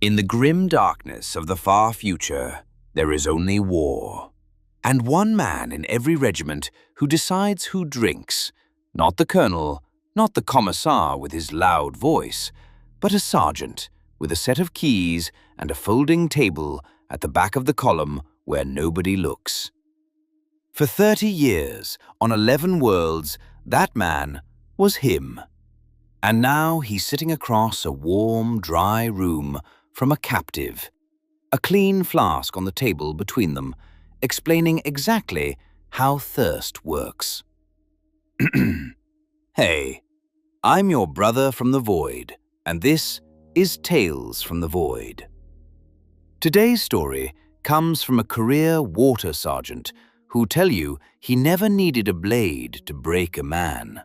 In the grim darkness of the far future, there is only war. And one man in every regiment who decides who drinks, not the colonel, not the commissar with his loud voice, but a sergeant with a set of keys and a folding table at the back of the column where nobody looks. For 30 years, on 11 worlds, that man was him. And now he's sitting across a warm, dry room from a captive, a clean flask on the table between them, explaining exactly how thirst works. Hey, I'm your brother from the void, and this is Tales from the Void. Today's story comes from a career water sergeant who'll tell you he never needed a blade to break a man.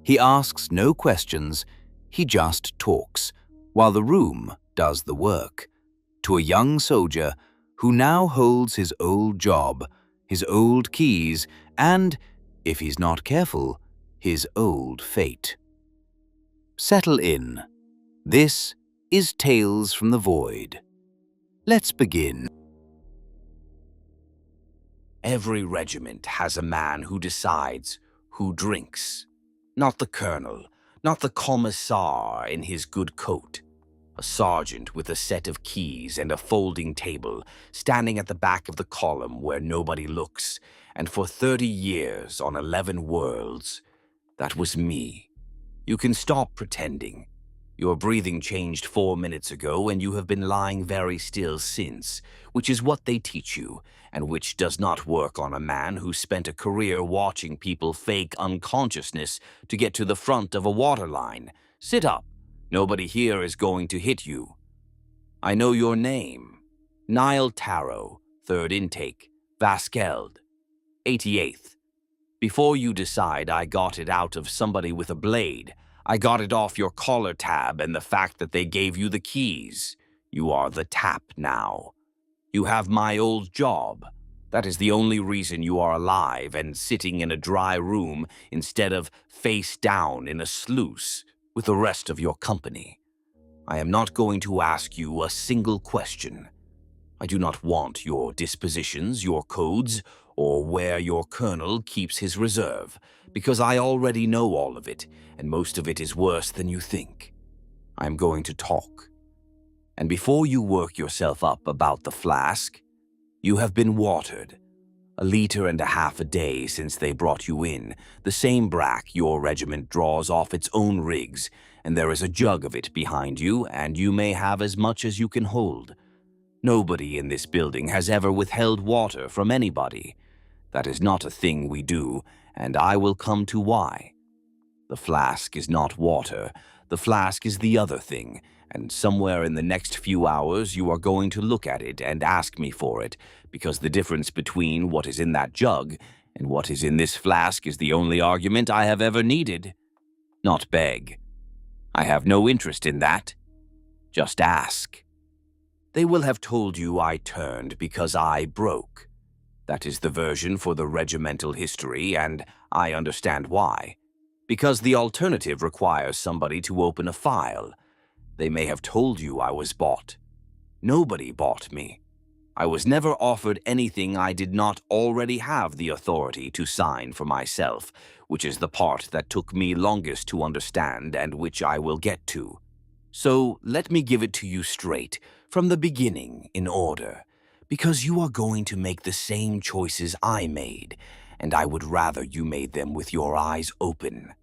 He asks no questions, he just talks, while the room does the work, to a young soldier who now holds his old job, his old keys, and, if he's not careful, his old fate. Settle in. This is Tales from the Void. Let's begin. Every regiment has a man who decides who drinks. Not the colonel, not the commissar in his good coat. A sergeant with a set of keys and a folding table, standing at the back of the column where nobody looks, and for 30 years on 11 worlds. That was me. You can stop pretending. Your breathing changed 4 minutes ago, and you have been lying very still since, which is what they teach you, and which does not work on a man who spent a career watching people fake unconsciousness to get to the front of a waterline. Sit up. Nobody here is going to hit you. I know your name. Niall Tarot, 3rd intake, Vaskeld, 88th. Before you decide I got it out of somebody with a blade, I got it off your collar tab and the fact that they gave you the keys. You are the tap now. You have my old job. That is the only reason you are alive and sitting in a dry room instead of face down in a sluice with the rest of your company. I am not going to ask you a single question. I do not want your dispositions, your codes, or where your colonel keeps his reserve, because I already know all of it, and most of it is worse than you think. I am going to talk. And before you work yourself up about the flask, you have been watered. 1.5 liters a day since they brought you in, the same brack your regiment draws off its own rigs, and there is a jug of it behind you, and you may have as much as you can hold. Nobody in this building has ever withheld water from anybody. That is not a thing we do, and I will come to why. The flask is not water. The flask is the other thing, and somewhere in the next few hours you are going to look at it and ask me for it, because the difference between what is in that jug and what is in this flask is the only argument I have ever needed. Not beg. I have no interest in that. Just ask. They will have told you I turned because I broke. That is the version for the regimental history, and I understand why. Because the alternative requires somebody to open a file. They may have told you I was bought. Nobody bought me. I was never offered anything I did not already have the authority to sign for myself, which is the part that took me longest to understand and which I will get to. So let me give it to you straight, from the beginning, in order, because you are going to make the same choices I made, and I would rather you made them with your eyes open.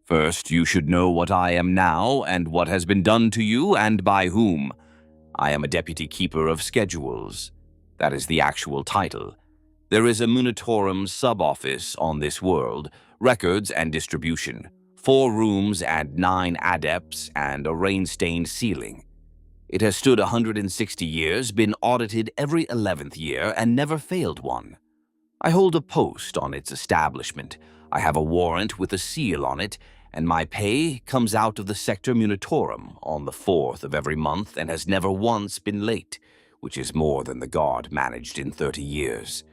First, you should know what I am now and what has been done to you and by whom. I am a deputy keeper of schedules. That is the actual title. There is a Militarum sub-office on this world, records and distribution, 4 rooms and 9 adepts and a rain-stained ceiling. It has stood 160 years, been audited every 11th year, and never failed one. I hold a post on its establishment. I have a warrant with a seal on it, and my pay comes out of the Sector Militarum on the 4th of every month and has never once been late, which is more than the Guard managed in 30 years.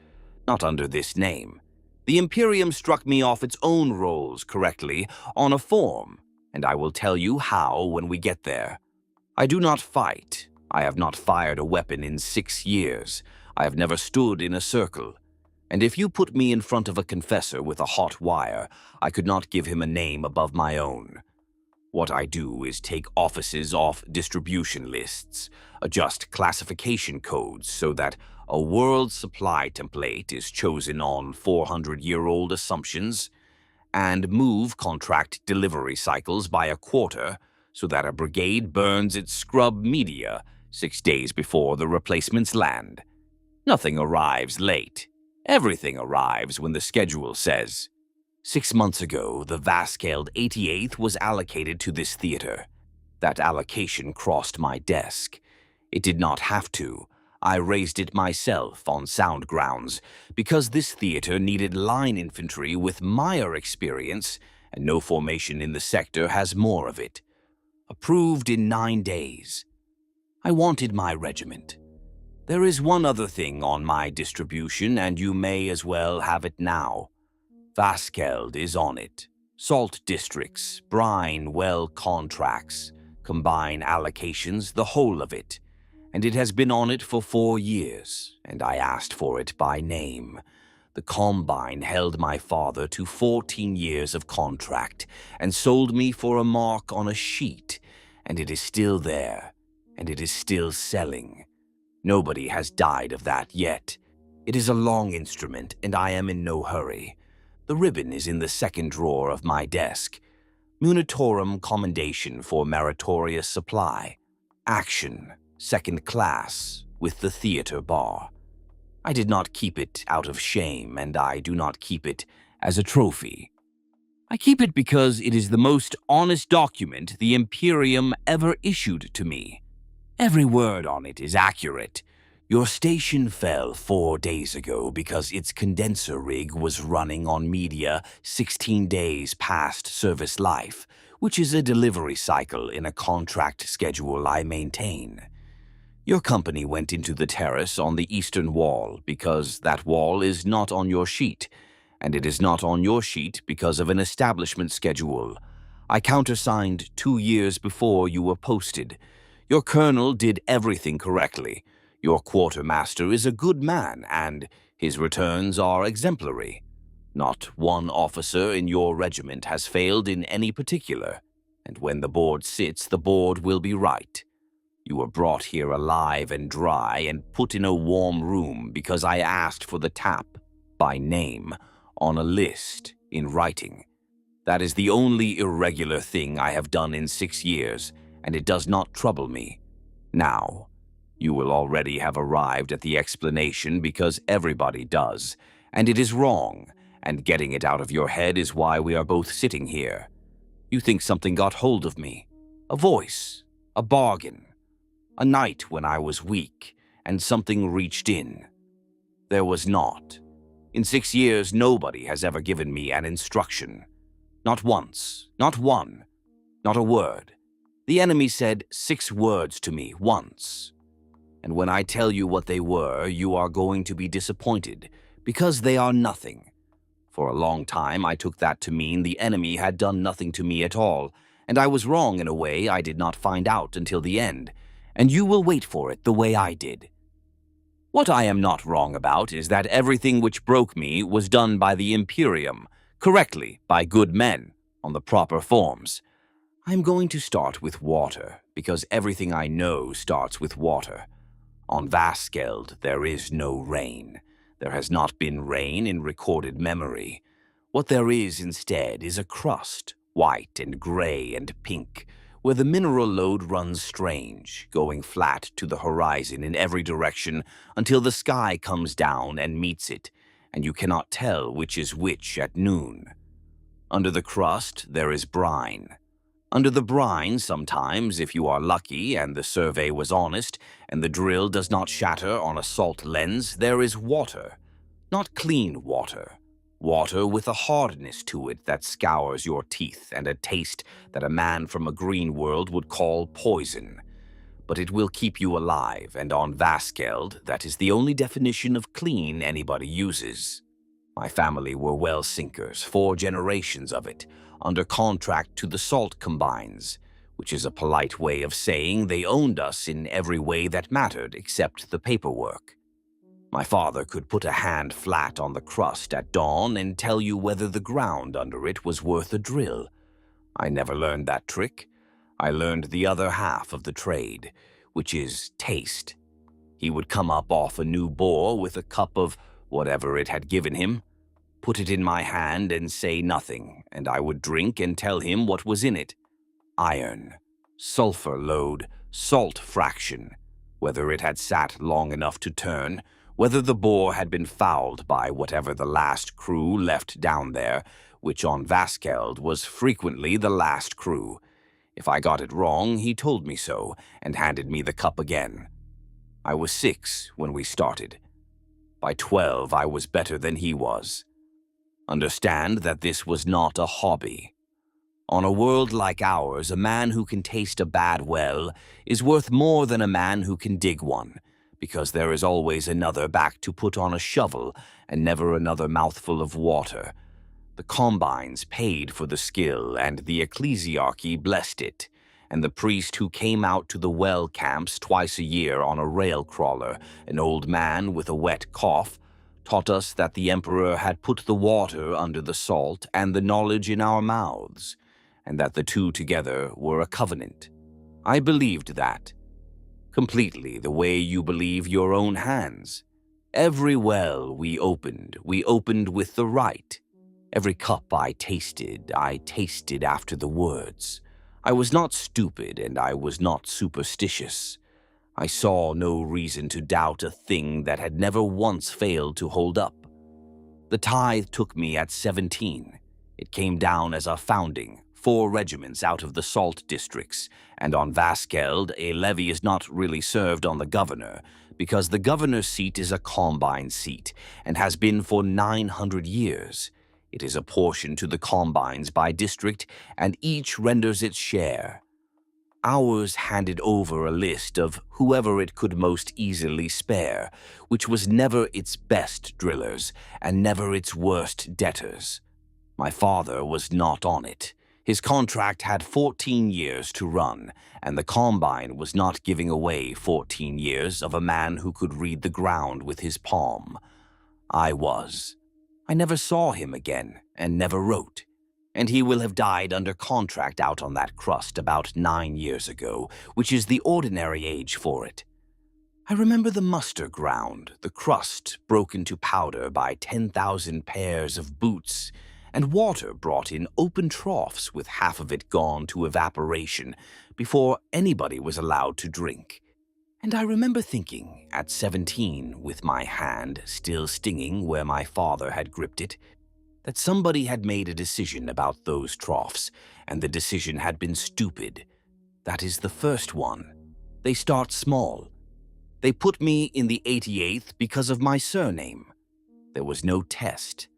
Not under this name. The Imperium struck me off its own rolls correctly on a form, and I will tell you how when we get there. I do not fight. I have not fired a weapon in 6 years. I have never stood in a circle. And if you put me in front of a confessor with a hot wire, I could not give him a name above my own. What I do is take offices off distribution lists, adjust classification codes so that a world supply template is chosen on 400-year-old assumptions, and move contract delivery cycles by a quarter so that a brigade burns its scrub media 6 days before the replacements land. Nothing arrives late. Everything arrives when the schedule says. 6 months ago, the Vascaled 88th was allocated to this theater. That allocation crossed my desk. It did not have to. I raised it myself on sound grounds, because this theater needed line infantry with Meyer experience, and no formation in the sector has more of it. Approved in 9 days. I wanted my regiment. There is one other thing on my distribution, and you may as well have it now. Vaskeld is on it. Salt districts, brine well contracts, combine allocations, the whole of it. And it has been on it for 4 years, and I asked for it by name. The Combine held my father to 14 years of contract and sold me for a mark on a sheet, and it is still there, and it is still selling. Nobody has died of that yet. It is a long instrument, and I am in no hurry. The ribbon is in the second drawer of my desk. Munitorum Commendation for Meritorious Supply. Action, second class, with the theater bar. I did not keep it out of shame, and I do not keep it as a trophy. I keep it because it is the most honest document the Imperium ever issued to me. Every word on it is accurate. Your station fell 4 days ago because its condenser rig was running on media 16 days past service life, which is a delivery cycle in a contract schedule I maintain. Your company went into the terrace on the eastern wall because that wall is not on your sheet, and it is not on your sheet because of an establishment schedule. I countersigned 2 years before you were posted. Your colonel did everything correctly. Your quartermaster is a good man, and his returns are exemplary. Not one officer in your regiment has failed in any particular, and when the board sits, the board will be right. You were brought here alive and dry and put in a warm room because I asked for the tap, by name, on a list, in writing. That is the only irregular thing I have done in 6 years, and it does not trouble me. Now, you will already have arrived at the explanation because everybody does, and it is wrong, and getting it out of your head is why we are both sitting here. You think something got hold of me, a voice, a bargain, a night when I was weak, and something reached in. There was not. In 6 years, nobody has ever given me an instruction. Not once, not one, not a word. The enemy said 6 words to me once. And when I tell you what they were, you are going to be disappointed, because they are nothing. For a long time, I took that to mean the enemy had done nothing to me at all, and I was wrong in a way I did not find out until the end, and you will wait for it the way I did. What I am not wrong about is that everything which broke me was done by the Imperium, correctly, by good men, on the proper forms. I'm going to start with water, because everything I know starts with water. On Vaskeld, there is no rain. There has not been rain in recorded memory. What there is instead is a crust, white and gray and pink, where the mineral load runs strange, going flat to the horizon in every direction until the sky comes down and meets it, and you cannot tell which is which at noon. Under the crust, there is brine. Under the brine, sometimes, if you are lucky and the survey was honest and the drill does not shatter on a salt lens, there is water. Not clean water. Water with a hardness to it that scours your teeth and a taste that a man from a green world would call poison. But it will keep you alive, and on Vaskeld, that is the only definition of clean anybody uses. My family were well sinkers, 4 generations of it, under contract to the salt combines. which is a polite way of saying they owned us in every way that mattered except the paperwork. My father could put a hand flat on the crust at dawn and tell you whether the ground under it was worth a drill. I never learned that trick. I learned the other half of the trade, which is taste. He would come up off a new bore with a cup of whatever it had given him, put it in my hand and say nothing, and I would drink and tell him what was in it. Iron, sulfur load, salt fraction, whether it had sat long enough to turn, whether the bore had been fouled by whatever the last crew left down there, which on Vaskeld was frequently the last crew. If I got it wrong, he told me so and handed me the cup again. I was 6 when we started. By 12, I was better than he was. Understand that this was not a hobby. On a world like ours, a man who can taste a bad well is worth more than a man who can dig one, because there is always another back to put on a shovel and never another mouthful of water. The combines paid for the skill, and the ecclesiarchy blessed it, and the priest who came out to the well camps twice a year on a rail crawler, an old man with a wet cough, taught us that the emperor had put the water under the salt and the knowledge in our mouths, and that the two together were a covenant. I believed that, completely the way you believe your own hands. Every well we opened with the right. Every cup I tasted after the words. I was not stupid and I was not superstitious. I saw no reason to doubt a thing that had never once failed to hold up. The tithe took me at 17. It came down as a founding, 4 regiments out of the salt districts, and on Vaskeld a levy is not really served on the governor, because the governor's seat is a combine seat and has been for 900 years. It is apportioned to the combines by district, and each renders its share. Ours handed over a list of whoever it could most easily spare, which was never its best drillers and never its worst debtors. My father was not on it. His contract had 14 years to run, and the combine was not giving away 14 years of a man who could read the ground with his palm. I was. I never saw him again and never wrote, and he will have died under contract out on that crust about 9 years ago, which is the ordinary age for it. I remember the muster ground, the crust broken to powder by 10,000 pairs of boots, and water brought in open troughs with half of it gone to evaporation before anybody was allowed to drink. And I remember thinking, at 17, with my hand still stinging where my father had gripped it, that somebody had made a decision about those troughs, and the decision had been stupid. That is the first one. They start small. They put me in the 88th because of my surname. There was no test.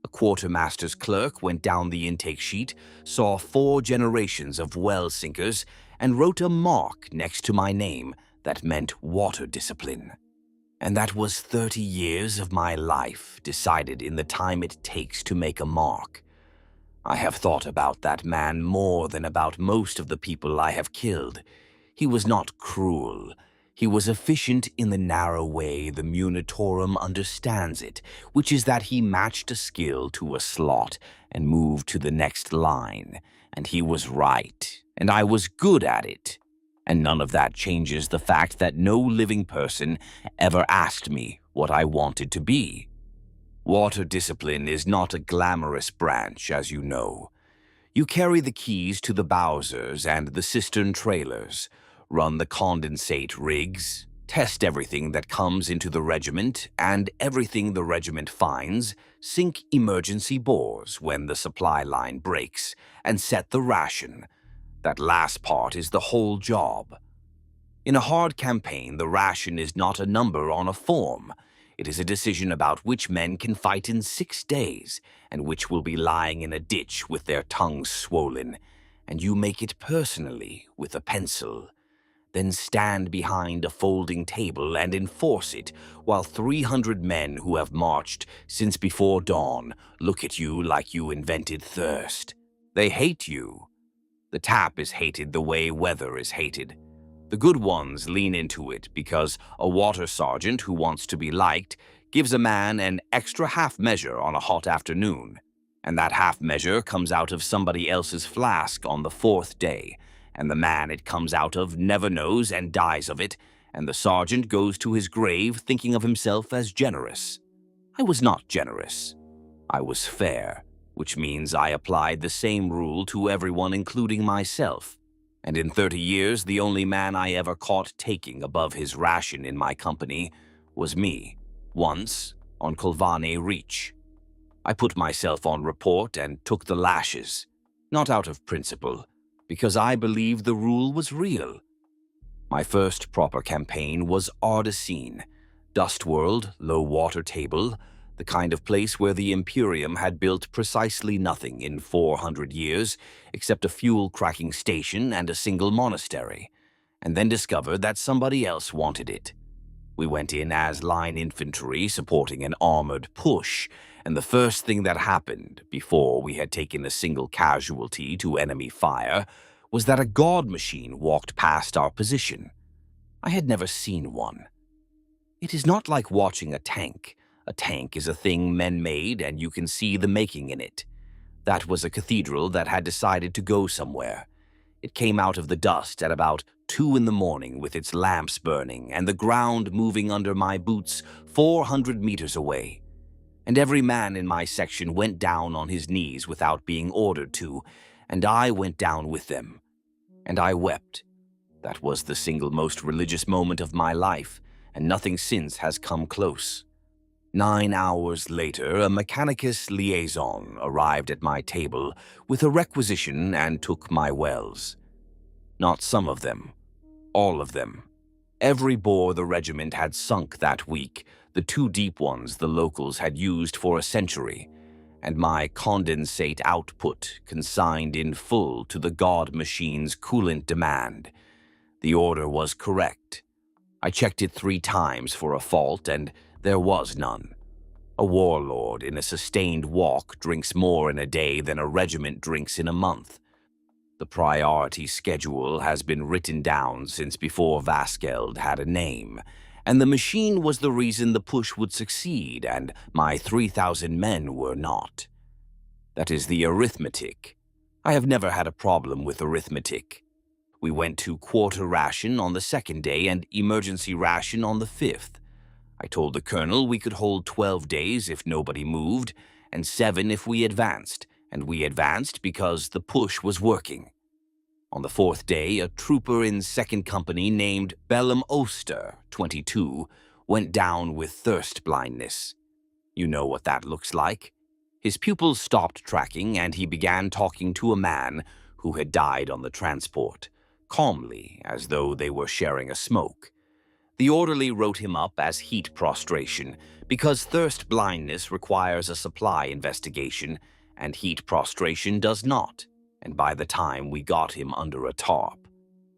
A quartermaster's clerk went down the intake sheet, saw 4 generations of well sinkers, and wrote a mark next to my name that meant water discipline. And that was 30 years of my life decided in the time it takes to make a mark. I have thought about that man more than about most of the people I have killed. He was not cruel. He was efficient in the narrow way the Munitorum understands it, which is that he matched a skill to a slot and moved to the next line. And he was right, and I was good at it. And none of that changes the fact that no living person ever asked me what I wanted to be. Water discipline is not a glamorous branch, as you know. You carry the keys to the Bowsers and the cistern trailers, run the condensate rigs, test everything that comes into the regiment and everything the regiment finds, sink emergency bores when the supply line breaks, and set the ration. That last part is the whole job. In a hard campaign, the ration is not a number on a form. It is a decision about which men can fight in 6 days and which will be lying in a ditch with their tongues swollen, and you make it personally with a pencil. Then stand behind a folding table and enforce it while 300 men who have marched since before dawn look at you like you invented thirst. They hate you. The tap is hated the way weather is hated. The good ones lean into it because a water sergeant who wants to be liked gives a man an extra half measure on a hot afternoon, and that half measure comes out of somebody else's flask on the fourth day, and the man it comes out of never knows and dies of it, and the sergeant goes to his grave thinking of himself as generous. I was not generous. I was fair, which means I applied the same rule to everyone, including myself. And in 30 years, the only man I ever caught taking above his ration in my company was me, once on Colvane Reach. I put myself on report and took the lashes, not out of principle, because I believed the rule was real. My first proper campaign was Ardacene, dust world, low water table, the kind of place where the Imperium had built precisely nothing in 400 years except a fuel-cracking station and a single monastery, and then discovered that somebody else wanted it. We went in as line infantry supporting an armored push, and the first thing that happened, before we had taken a single casualty to enemy fire, was that a god machine walked past our position. I had never seen one. It is not like watching a tank. A tank is a thing men made, and you can see the making in it. That was a cathedral that had decided to go somewhere. It came out of the dust at about 2 in the morning with its lamps burning and the ground moving under my boots 400 meters away. And every man in my section went down on his knees without being ordered to, and I went down with them. And I wept. That was the single most religious moment of my life, and nothing since has come close. 9 hours later, a Mechanicus liaison arrived at my table with a requisition and took my wells. Not some of them, all of them. Every bore the regiment had sunk that week, the 2 deep ones the locals had used for a century, and my condensate output consigned in full to the god machine's coolant demand. The order was correct. I checked it 3 times for a fault, and there was none. A warlord in a sustained walk drinks more in a day than a regiment drinks in a month. The priority schedule has been written down since before Vaskeld had a name, and the machine was the reason the push would succeed and my 3,000 men were not. That is the arithmetic. I have never had a problem with arithmetic. We went to quarter ration on the 2nd day and emergency ration on the 5th. I told the colonel we could hold 12 days if nobody moved, and 7 if we advanced, and we advanced because the push was working. On the 4th day, a trooper in 2nd Company named Bellum Oster, 22, went down with thirst blindness. You know what that looks like. His pupils stopped tracking, and he began talking to a man who had died on the transport, calmly, as though they were sharing a smoke. The orderly wrote him up as heat prostration, because thirst blindness requires a supply investigation, and heat prostration does not, and by the time we got him under a tarp,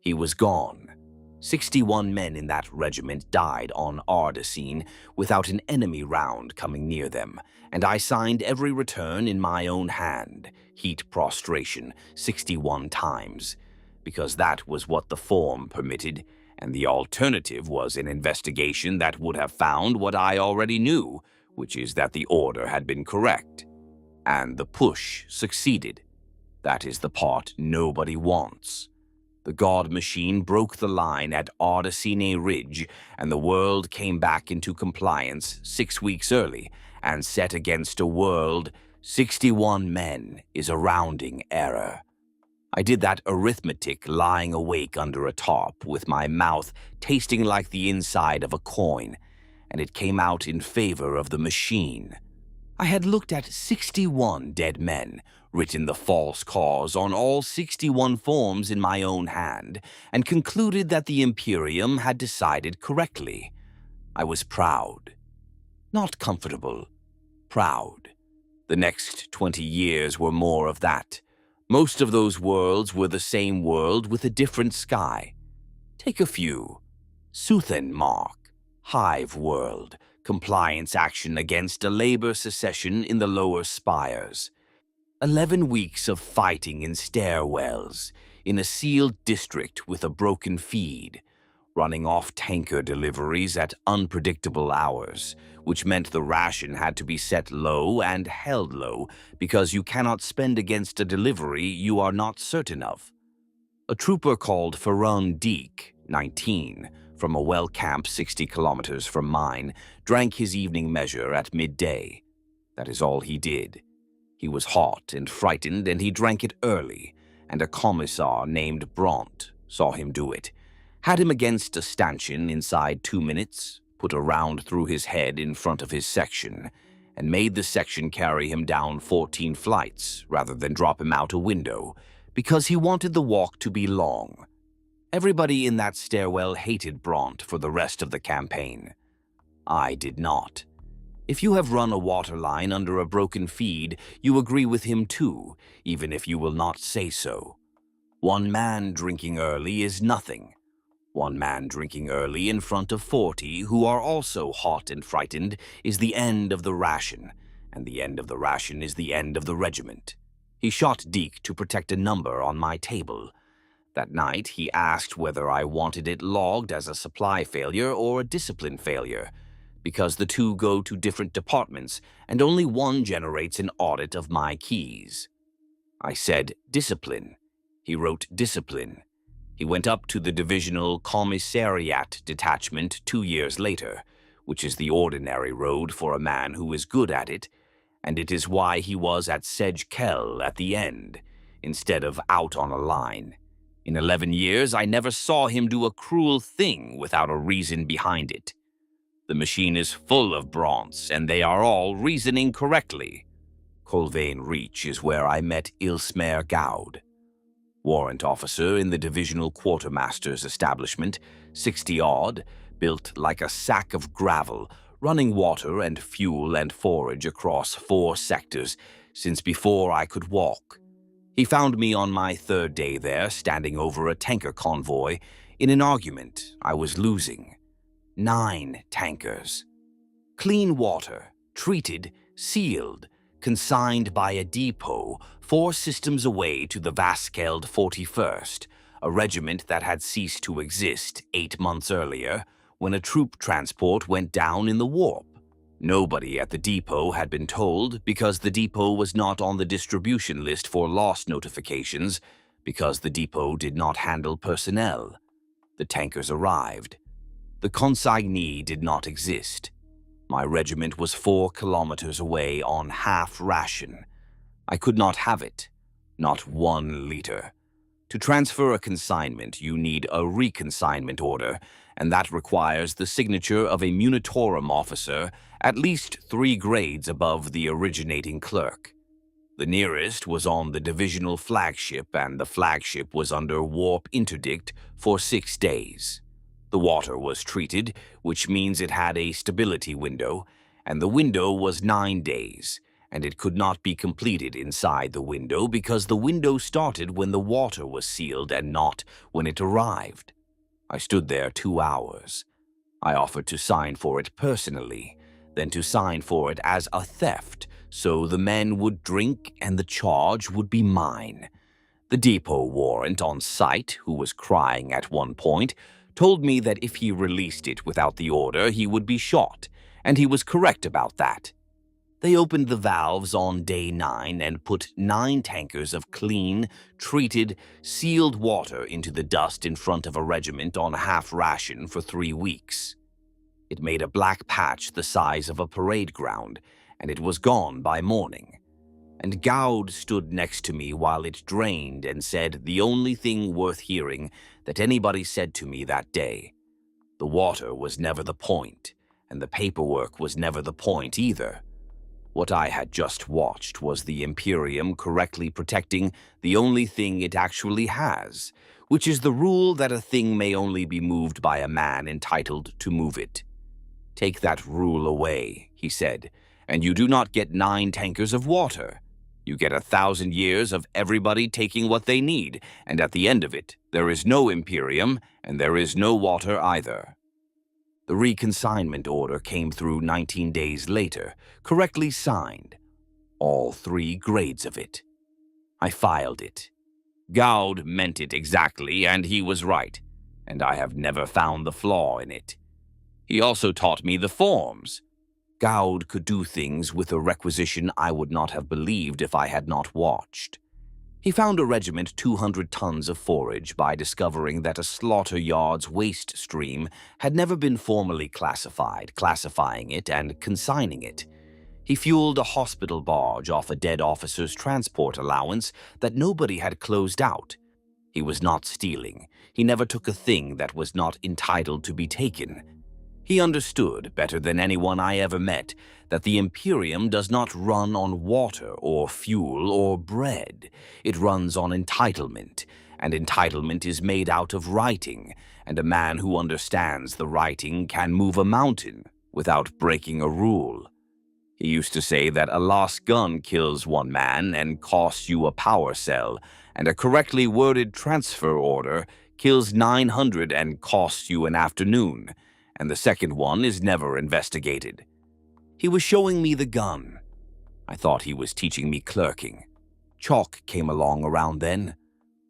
he was gone. 61 men in that regiment died on Ardacene without an enemy round coming near them, and I signed every return in my own hand, heat prostration, 61 times, because that was what the form permitted, and the alternative was an investigation that would have found what I already knew, which is that the order had been correct. And the push succeeded. That is the part nobody wants. The god machine broke the line at Ardacene Ridge, and the world came back into compliance 6 weeks early, and set against a world 61 men is a rounding error. I did that arithmetic lying awake under a tarp with my mouth tasting like the inside of a coin, and it came out in favor of the machine. I had looked at 61 dead men, written the false cause on all 61 forms in my own hand, and concluded that the Imperium had decided correctly. I was proud. Not comfortable. Proud. The next 20 years were more of that. Most of those worlds were the same world with a different sky. Take a few. Suthenmark, Hive World, compliance action against a labor secession in the lower spires. 11 weeks of fighting in stairwells, in a sealed district with a broken feed, running off tanker deliveries at unpredictable hours, which meant the ration had to be set low and held low because you cannot spend against a delivery you are not certain of. A trooper called Farun Deek, 19, from a well camp 60 kilometers from mine, drank his evening measure at midday. That is all he did. He was hot and frightened, and he drank it early, and a commissar named Bront saw him do it, had him against a stanchion inside 2 minutes, put a round through his head in front of his section, and made the section carry him down 14 flights rather than drop him out a window, because he wanted the walk to be long. Everybody in that stairwell hated Bront for the rest of the campaign. I did not. If you have run a water line under a broken feed, you agree with him too, even if you will not say so. One man drinking early is nothing. One man drinking early in front of 40 who are also hot and frightened is the end of the ration, and the end of the ration is the end of the regiment. He shot Deek to protect a number on my table. That night, he asked whether I wanted it logged as a supply failure or a discipline failure, because the two go to different departments and only one generates an audit of my keys. I said discipline. He wrote discipline. He went up to the divisional commissariat detachment 2 years later, which is the ordinary road for a man who is good at it, and it is why he was at Sedge Kell at the end, instead of out on a line. In 11 years, I never saw him do a cruel thing without a reason behind it. The machine is full of Bronts, and they are all reasoning correctly. Colvane Reach is where I met Ilsmer Gaud, warrant officer in the divisional quartermaster's establishment, 60-odd, built like a sack of gravel, running water and fuel and forage across 4 sectors since before I could walk. He found me on my 3rd day there, standing over a tanker convoy in an argument I was losing. 9 tankers. Clean water, treated, sealed, consigned by a depot 4 systems away to the Vaskeld 41st, a regiment that had ceased to exist 8 months earlier when a troop transport went down in the warp. Nobody at the depot had been told because the depot was not on the distribution list for loss notifications because the depot did not handle personnel. The tankers arrived. The consignee did not exist. My regiment was 4 kilometers away on half ration. I could not have it. Not 1 liter. To transfer a consignment, you need a reconsignment order, and that requires the signature of a Munitorum officer at least 3 grades above the originating clerk. The nearest was on the divisional flagship, and the flagship was under warp interdict for 6 days. The water was treated, which means it had a stability window, and the window was 9 days, and it could not be completed inside the window because the window started when the water was sealed and not when it arrived. I stood there 2 hours. I offered to sign for it personally, then to sign for it as a theft, so the men would drink and the charge would be mine. The depot warrant on site, who was crying at one point, told me that if he released it without the order, he would be shot, and he was correct about that. They opened the valves on day 9 and put 9 tankers of clean, treated, sealed water into the dust in front of a regiment on half ration for 3 weeks. It made a black patch the size of a parade ground, and it was gone by morning. And Gaud stood next to me while it drained and said the only thing worth hearing that anybody said to me that day. The water was never the point, and the paperwork was never the point either. What I had just watched was the Imperium correctly protecting the only thing it actually has, which is the rule that a thing may only be moved by a man entitled to move it. Take that rule away, he said, and you do not get 9 tankers of water. You get 1,000 years of everybody taking what they need, and at the end of it, there is no Imperium, and there is no water either. The reconsignment order came through 19 days later, correctly signed. All 3 grades of it. I filed it. Gowd meant it exactly, and he was right, and I have never found the flaw in it. He also taught me the forms. Gowd could do things with a requisition I would not have believed if I had not watched. He found a regiment 200 tons of forage by discovering that a slaughter yard's waste stream had never been formally classified, classifying it and consigning it. He fueled a hospital barge off a dead officer's transport allowance that nobody had closed out. He was not stealing. He never took a thing that was not entitled to be taken. He understood, better than anyone I ever met, that the Imperium does not run on water or fuel or bread. It runs on entitlement, and entitlement is made out of writing, and a man who understands the writing can move a mountain without breaking a rule. He used to say that a lost gun kills one man and costs you a power cell, and a correctly worded transfer order kills 900 and costs you an afternoon, and the second one is never investigated. He was showing me the gun. I thought he was teaching me clerking. Chalk came along around then.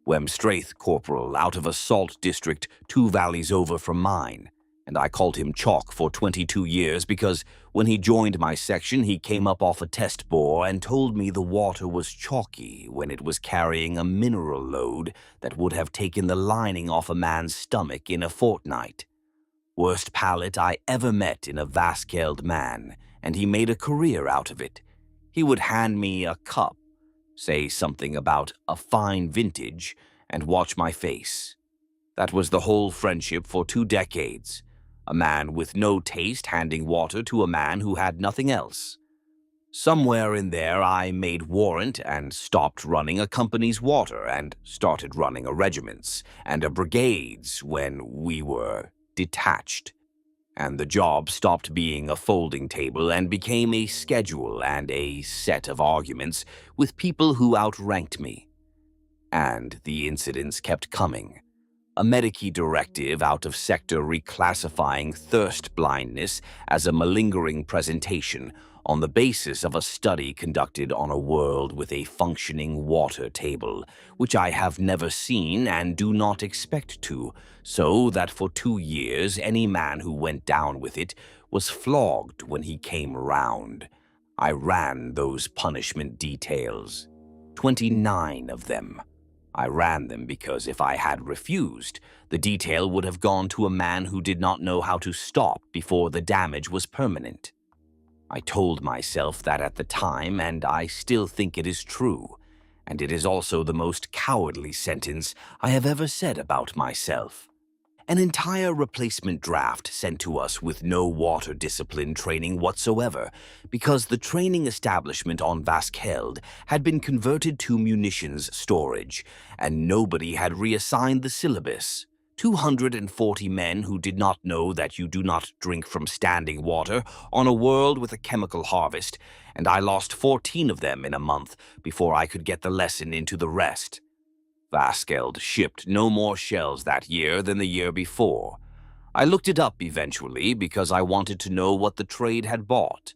Wem Straith Corporal out of a salt district 2 valleys over from mine, and I called him Chalk for 22 years because when he joined my section he came up off a test bore and told me the water was chalky when it was carrying a mineral load that would have taken the lining off a man's stomach in a fortnight. Worst palate I ever met in a Vaskeld man, and he made a career out of it. He would hand me a cup, say something about a fine vintage, and watch my face. That was the whole friendship for 2 decades. A man with no taste handing water to a man who had nothing else. Somewhere in there I made warrant and stopped running a company's water and started running a regiment's and a brigade's when we were detached. And the job stopped being a folding table and became a schedule and a set of arguments with people who outranked me. And the incidents kept coming. A Medici directive out of sector reclassifying thirst blindness as a malingering presentation on the basis of a study conducted on a world with a functioning water table, which I have never seen and do not expect to, so that for 2 years any man who went down with it was flogged when he came round. I ran those punishment details. 29 of them. I ran them because if I had refused, the detail would have gone to a man who did not know how to stop before the damage was permanent. I told myself that at the time, and I still think it is true, and it is also the most cowardly sentence I have ever said about myself. An entire replacement draft sent to us with no water discipline training whatsoever, because the training establishment on Vaskeld had been converted to munitions storage, and nobody had reassigned the syllabus. 240 men who did not know that you do not drink from standing water on a world with a chemical harvest, and I lost 14 of them in a month before I could get the lesson into the rest. Vaskeld shipped no more shells that year than the year before. I looked it up eventually because I wanted to know what the trade had bought.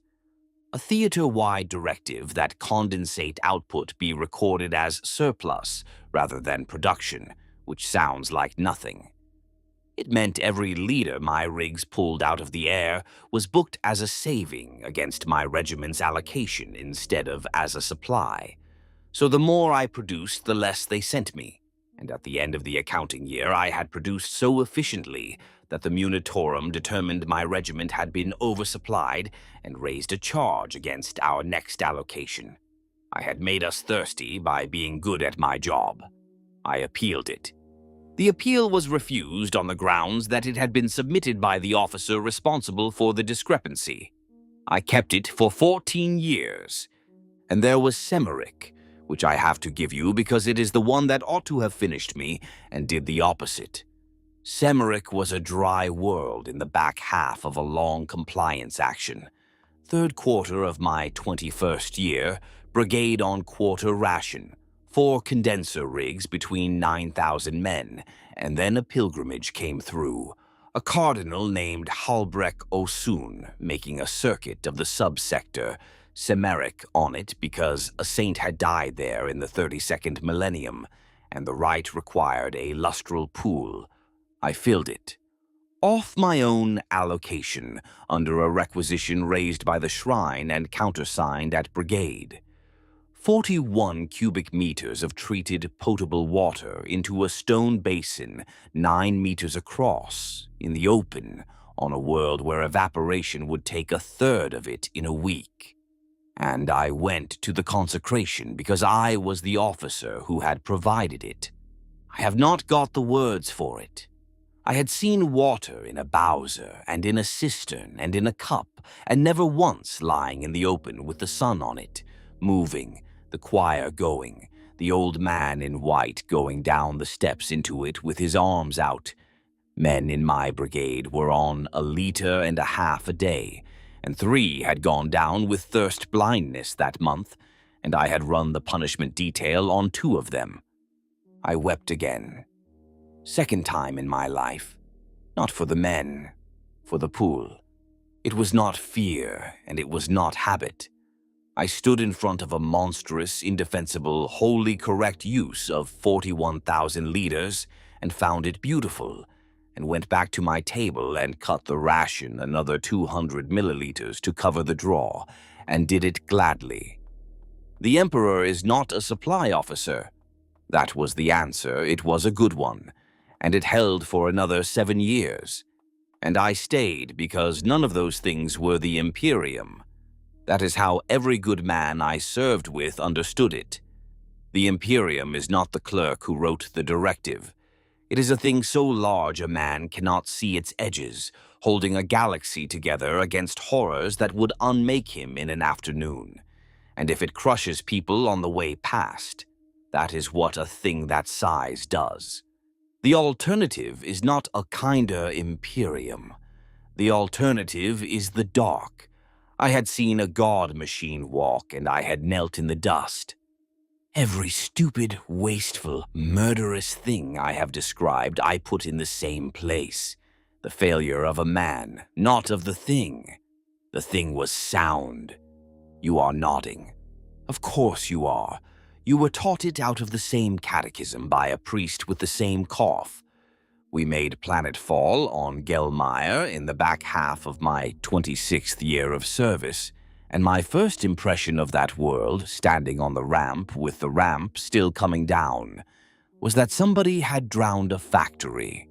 A theater-wide directive that condensate output be recorded as surplus rather than production, which sounds like nothing. It meant every leader my rigs pulled out of the air was booked as a saving against my regiment's allocation instead of as a supply. So the more I produced, the less they sent me, and at the end of the accounting year I had produced so efficiently that the Munitorum determined my regiment had been oversupplied and raised a charge against our next allocation. I had made us thirsty by being good at my job. I appealed it. The appeal was refused on the grounds that it had been submitted by the officer responsible for the discrepancy. I kept it for 14 years. And there was Semeric, which I have to give you because it is the one that ought to have finished me and did the opposite. Semeric was a dry world in the back half of a long compliance action. 3rd quarter of my 21st year, brigade on quarter ration, 4 condenser rigs between 9,000 men, and then a pilgrimage came through. A cardinal named Halbrek Osun making a circuit of the subsector, Semeric on it because a saint had died there in the 32nd millennium, and the rite required a lustral pool. I filled it, off my own allocation, under a requisition raised by the shrine and countersigned at brigade. 41 cubic meters of treated potable water into a stone basin 9 meters across, in the open, on a world where evaporation would take a third of it in a week. And I went to the consecration because I was the officer who had provided it. I have not got the words for it. I had seen water in a bowser and in a cistern and in a cup, and never once lying in the open with the sun on it, moving, the choir going, the old man in white going down the steps into it with his arms out. Men in my brigade were on 1.5 liters a day, and 3 had gone down with thirst blindness that month, and I had run the punishment detail on 2 of them. I wept again. Second time in my life. Not for the men, for the pool. It was not fear, and it was not habit. I stood in front of a monstrous, indefensible, wholly correct use of 41,000 liters and found it beautiful, and went back to my table and cut the ration another 200 milliliters to cover the draw, and did it gladly. The Emperor is not a supply officer. That was the answer. It was a good one, and it held for another 7 years. And I stayed because none of those things were the Imperium. That is how every good man I served with understood it. The Imperium is not the clerk who wrote the directive. It is a thing so large a man cannot see its edges, holding a galaxy together against horrors that would unmake him in an afternoon. And if it crushes people on the way past, that is what a thing that size does. The alternative is not a kinder Imperium. The alternative is the dark. I had seen a god machine walk, and I had knelt in the dust. Every stupid, wasteful, murderous thing I have described I put in the same place. The failure of a man, not of the thing. The thing was sound. You are nodding. Of course you are. You were taught it out of the same catechism by a priest with the same cough. We made planetfall on Gelmire in the back half of my 26th year of service, and my first impression of that world, standing on the ramp with the ramp still coming down, was that somebody had drowned a factory.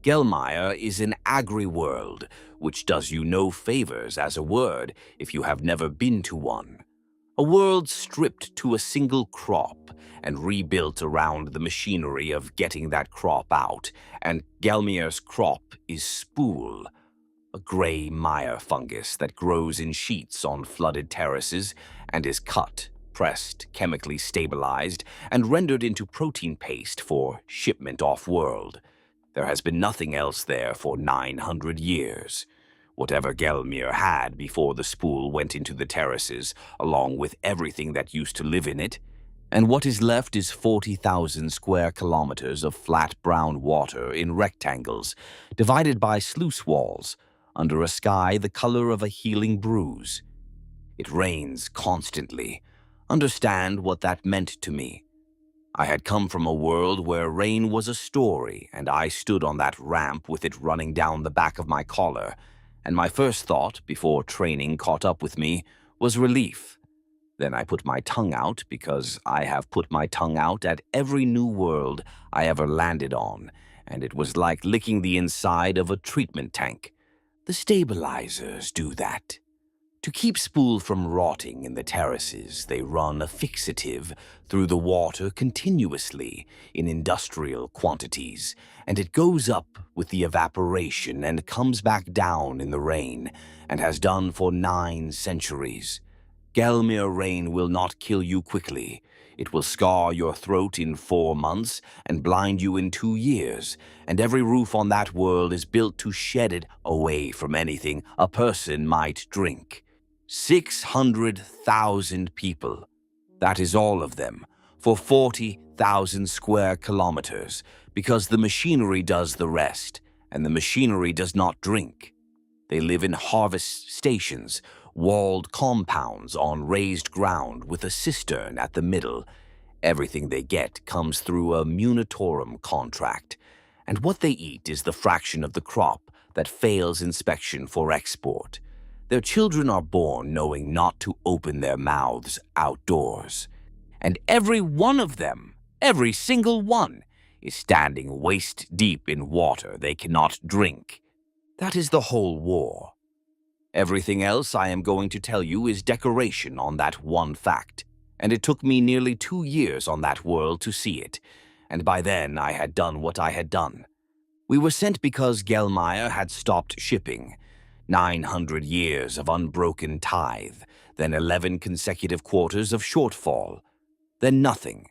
Gelmire is an agri-world, which does you no favors as a word if you have never been to one. A world stripped to a single crop and rebuilt around the machinery of getting that crop out, and Gelmire's crop is spool, a gray mire fungus that grows in sheets on flooded terraces and is cut, pressed, chemically stabilized, and rendered into protein paste for shipment off-world. There has been nothing else there for 900 years. Whatever Gelmire had before the spool went into the terraces, along with everything that used to live in it, and what is left is 40,000 square kilometers of flat brown water in rectangles, divided by sluice walls, under a sky the color of a healing bruise. It rains constantly. Understand what that meant to me. I had come from a world where rain was a story, and I stood on that ramp with it running down the back of my collar, and my first thought, before training caught up with me, was relief. Then I put my tongue out, because I have put my tongue out at every new world I ever landed on, and it was like licking the inside of a treatment tank. The stabilizers do that. To keep spool from rotting in the terraces, they run a fixative through the water continuously in industrial quantities, and it goes up with the evaporation and comes back down in the rain, and has done for 9 centuries. Gelmire rain will not kill you quickly. It will scar your throat in 4 months and blind you in 2 years, and every roof on that world is built to shed it away from anything a person might drink. 600,000 people. That is all of them, for 40,000 square kilometers, because the machinery does the rest, and the machinery does not drink. They live in harvest stations, walled compounds on raised ground with a cistern at the middle. Everything they get comes through a munitorum contract, and what they eat is the fraction of the crop that fails inspection for export. Their children are born knowing not to open their mouths outdoors. And every one of them, every single one, is standing waist-deep in water they cannot drink. That is the whole war. Everything else I am going to tell you is decoration on that one fact, and it took me nearly 2 years on that world to see it, and by then I had done what I had done. We were sent because Gelmire had stopped shipping. 900 years of unbroken tithe, then 11 consecutive quarters of shortfall, then nothing.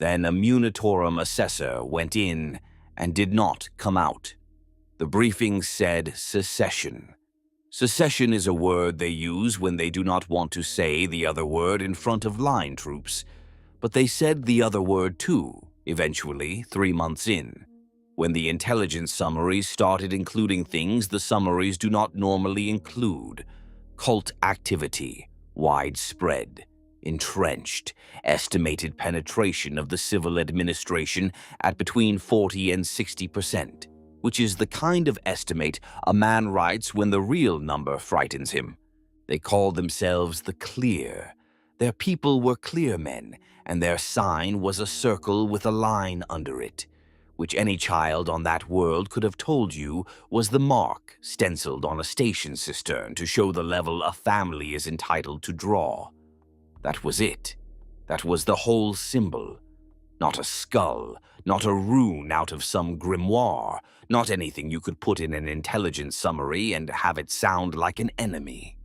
Then a munitorum assessor went in and did not come out. The briefing said secession. Secession is a word they use when they do not want to say the other word in front of line troops, but they said the other word too, eventually 3 months in. When the intelligence summaries started including things the summaries do not normally include: cult activity, widespread, entrenched, estimated penetration of the civil administration at between 40 and 60%, which is the kind of estimate a man writes when the real number frightens him. They called themselves the Clear. Their people were clear men, and their sign was a circle with a line under it, which any child on that world could have told you was the mark stenciled on a station cistern to show the level a family is entitled to draw. That was it. That was the whole symbol. Not a skull, not a rune out of some grimoire, not anything you could put in an intelligence summary and have it sound like an enemy.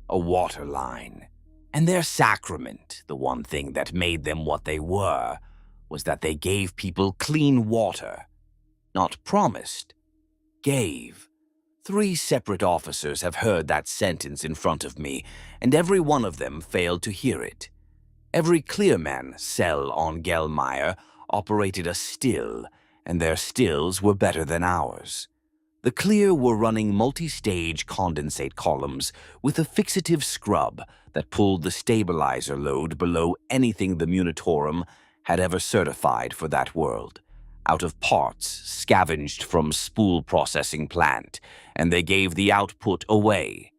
A waterline. And their sacrament, the one thing that made them what they were, was that they gave people clean water. Not promised, gave. 3 separate officers have heard that sentence in front of me, and every one of them failed to hear it. Every Clearman cell on Gelmire operated a still, and their stills were better than ours. The Clear were running multi-stage condensate columns with a fixative scrub that pulled the stabilizer load below anything the Munitorum had ever certified for that world, out of parts scavenged from spool processing plant, and they gave the output away.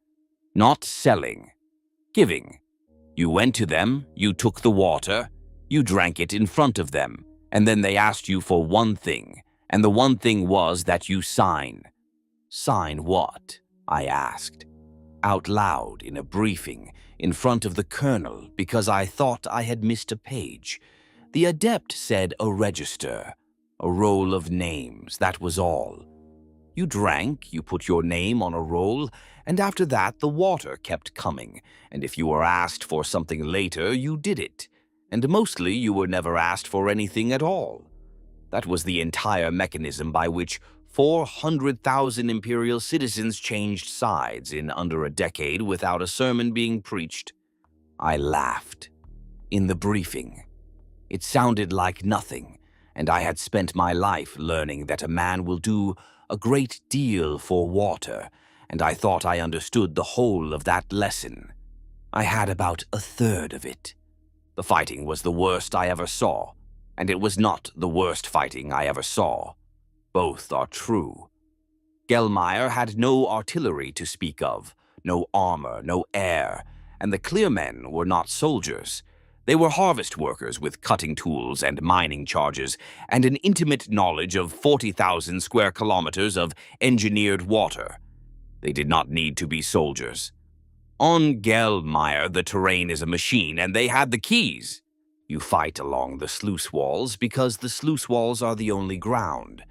Not selling, giving. You went to them, you took the water, you drank it in front of them, and then they asked you for one thing, and the one thing was that you sign. Sign what? I asked, out loud in a briefing, in front of the colonel, because I thought I had missed a page. The adept said a register, a roll of names, that was all. You drank, you put your name on a roll, and after that the water kept coming, and if you were asked for something later, you did it, and mostly you were never asked for anything at all. That was the entire mechanism by which 400,000 imperial citizens changed sides in under a decade without a sermon being preached. I laughed. In the briefing. It sounded like nothing, and I had spent my life learning that a man will do a great deal for water, and I thought I understood the whole of that lesson. I had about a third of it. The fighting was the worst I ever saw, and it was not the worst fighting I ever saw. Both are true. Gelmire had no artillery to speak of, no armor, no air, and the Clearmen were not soldiers. They were harvest workers with cutting tools and mining charges and an intimate knowledge of 40,000 square kilometers of engineered water. They did not need to be soldiers. On Gelmire, the terrain is a machine, and they had the keys. You fight along the sluice walls because the sluice walls are the only ground.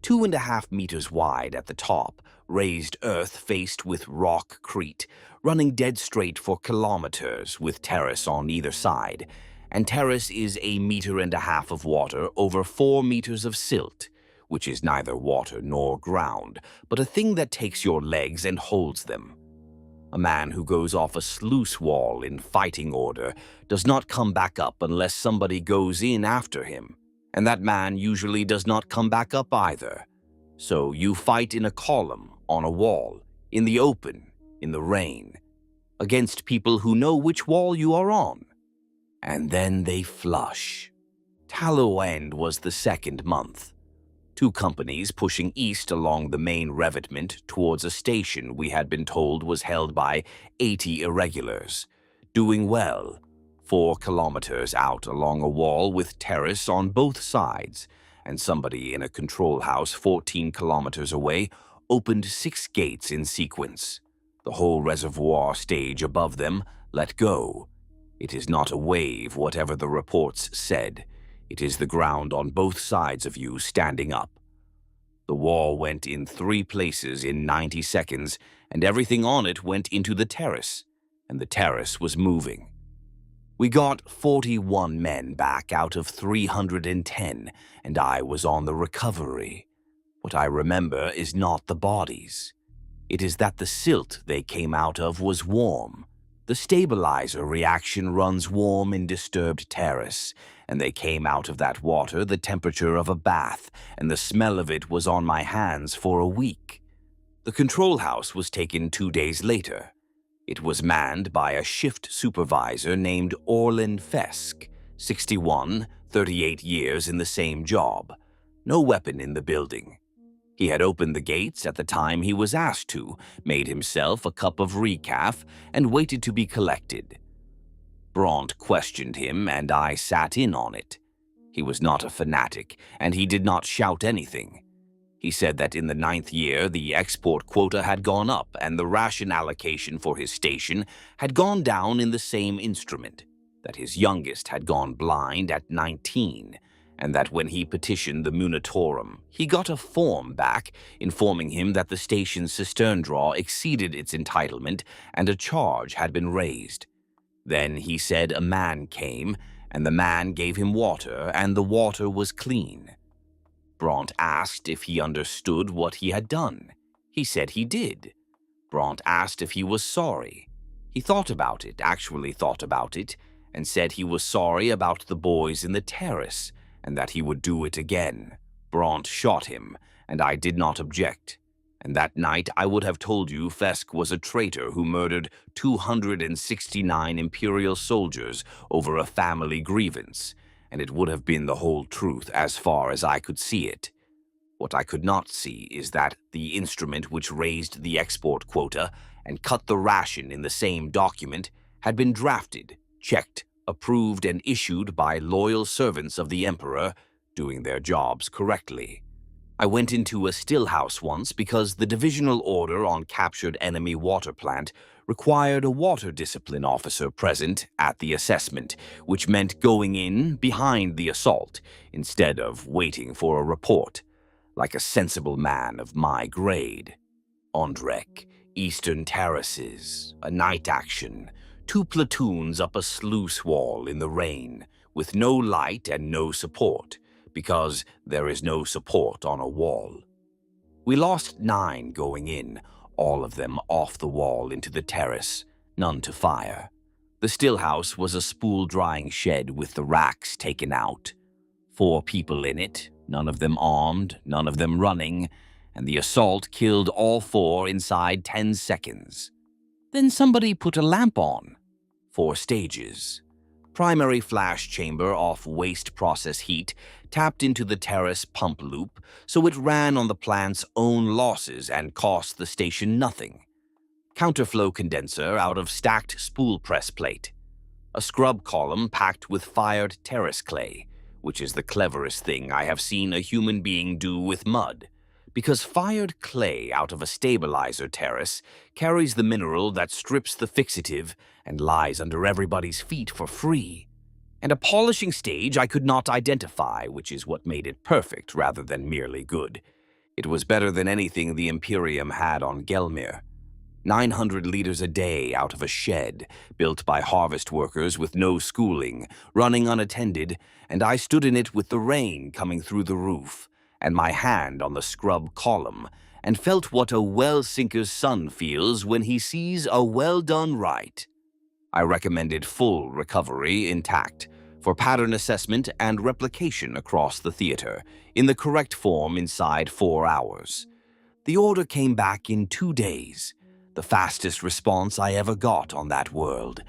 2.5 meters wide at the top, raised earth faced with rockcrete, running dead straight for kilometers with terrace on either side, and terrace is 1.5 meters of water over 4 meters of silt, which is neither water nor ground, but a thing that takes your legs and holds them. A man who goes off a sluice wall in fighting order does not come back up unless somebody goes in after him, and that man usually does not come back up either. So you fight in a column, on a wall, in the open, in the rain. against people who know which wall you are on. And then they flush. Tallow End was the second month. 2 companies pushing east along the main revetment towards a station we had been told was held by 80 irregulars, doing well, 4 kilometers out along a wall with terrace on both sides, and somebody in a control house 14 kilometers away opened 6 gates in sequence. The whole reservoir stage above them let go. It is not a wave, whatever the reports said. It is the ground on both sides of you standing up. The wall went in 3 places in 90 seconds, and everything on it went into the terrace, and the terrace was moving. We got 41 men back out of 310, and I was on the recovery. What I remember is not the bodies. It is that the silt they came out of was warm. The stabilizer reaction runs warm in disturbed terrace, and they came out of that water the temperature of a bath, and the smell of it was on my hands for a week. The control house was taken 2 days later. It was manned by a shift supervisor named Orlin Fesk, 61, 38 years in the same job. No weapon in the building. He had opened the gates at the time he was asked to, made himself a cup of recaf, and waited to be collected. Bront questioned him, and I sat in on it. He was not a fanatic, and he did not shout anything. He said that in the 9th year the export quota had gone up, and the ration allocation for his station had gone down in the same instrument, that his youngest had gone blind at 19, and that when he petitioned the Munitorum, he got a form back informing him that the station's cistern draw exceeded its entitlement and a charge had been raised. Then he said a man came, and the man gave him water, and the water was clean. Bront asked if he understood what he had done. He said he did. Bront asked if he was sorry. He thought about it, actually thought about it, and said he was sorry about the boys in the terrace, and that he would do it again. Bront shot him, and I did not object. And that night I would have told you Fesk was a traitor who murdered 269 Imperial soldiers over a family grievance, and it would have been the whole truth as far as I could see it. What I could not see is that the instrument which raised the export quota and cut the ration in the same document had been drafted, checked, approved, and issued by loyal servants of the Emperor, doing their jobs correctly. I went into a stillhouse once because the divisional order on captured enemy water plant required a water discipline officer present at the assessment, which meant going in behind the assault instead of waiting for a report, like a sensible man of my grade. Ondrek, Eastern Terraces, a night action, 2 platoons up a sluice wall in the rain, with no light and no support, because there is no support on a wall. We lost 9 going in, all of them off the wall into the terrace, none to fire. The stillhouse was a spool-drying shed with the racks taken out. 4 people in it, none of them armed, none of them running, and the assault killed all 4 inside 10 seconds. Then somebody put a lamp on. 4 stages. Primary flash chamber off waste process heat tapped into the terrace pump loop, so it ran on the plant's own losses and cost the station nothing. Counterflow condenser out of stacked spool press plate. A scrub column packed with fired terrace clay, which is the cleverest thing I have seen a human being do with mud, because fired clay out of a stabilizer terrace carries the mineral that strips the fixative and lies under everybody's feet for free. And a polishing stage I could not identify, which is what made it perfect rather than merely good. It was better than anything the Imperium had on Gelmir. 900 liters a day out of a shed, built by harvest workers with no schooling, running unattended, and I stood in it with the rain coming through the roof, and my hand on the scrub column, and felt what a well-sinker's son feels when he sees a well-done right. I recommended full recovery intact, for pattern assessment and replication across the theater, in the correct form inside 4 hours. The order came back in 2 days. the fastest response I ever got on that world,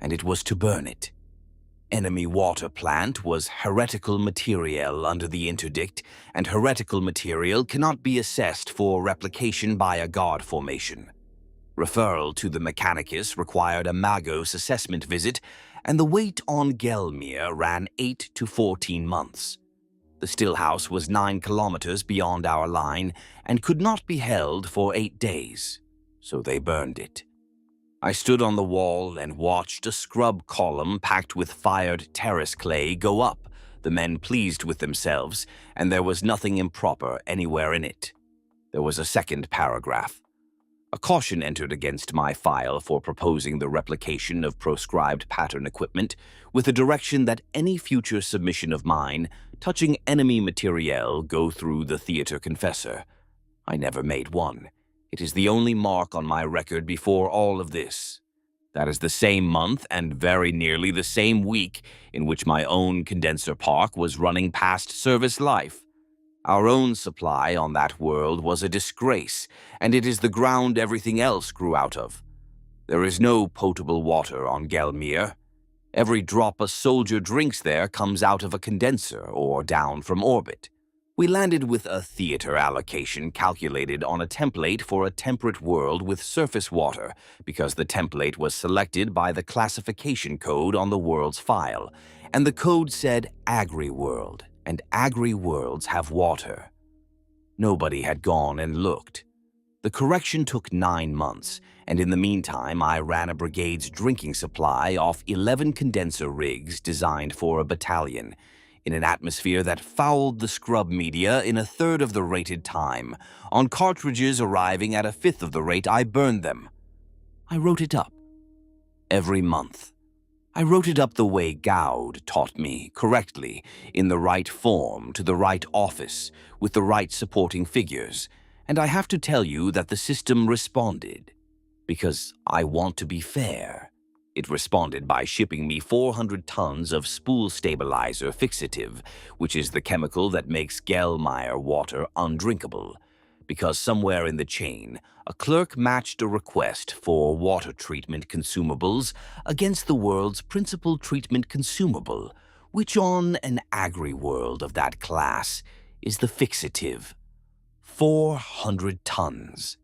and it was to burn it. Enemy water plant was heretical material under the interdict, and heretical material cannot be assessed for replication by a guard formation. Referral to the Mechanicus required a Magos assessment visit, and the wait on Gelmir ran 8 to 14 months. The stillhouse was 9 kilometers beyond our line and could not be held for 8 days, so they burned it. I stood on the wall and watched a scrub column packed with fired terrace clay go up, the men pleased with themselves, and there was nothing improper anywhere in it. There was a second paragraph. A caution entered against my file for proposing the replication of proscribed pattern equipment, with a direction that any future submission of mine touching enemy materiel go through the theater confessor. I never made one. It is the only mark on my record before all of this. That is the same month and very nearly the same week in which my own condenser park was running past service life. Our own supply on that world was a disgrace, and it is the ground everything else grew out of. There is no potable water on Gelmir. Every drop a soldier drinks there comes out of a condenser or down from orbit. We landed with a theater allocation calculated on a template for a temperate world with surface water, because the template was selected by the classification code on the world's file, and the code said Agri-World, and Agri-Worlds have water. Nobody had gone and looked. The correction took 9 months, and in the meantime I ran a brigade's drinking supply off 11 condenser rigs designed for a battalion, in an atmosphere that fouled the scrub media in 1/3 of the rated time. On cartridges arriving at 1/5 of the rate, I burned them. I wrote it up. Every month. I wrote it up the way Gaude taught me, correctly, in the right form, to the right office, with the right supporting figures, and I have to tell you that the system responded. Because I want to be fair. It responded by shipping me 400 tons of spool stabilizer fixative, which is the chemical that makes Gelmir water undrinkable, because somewhere in the chain, a clerk matched a request for water treatment consumables against the world's principal treatment consumable, which on an agri-world of that class is the fixative. 400 tons.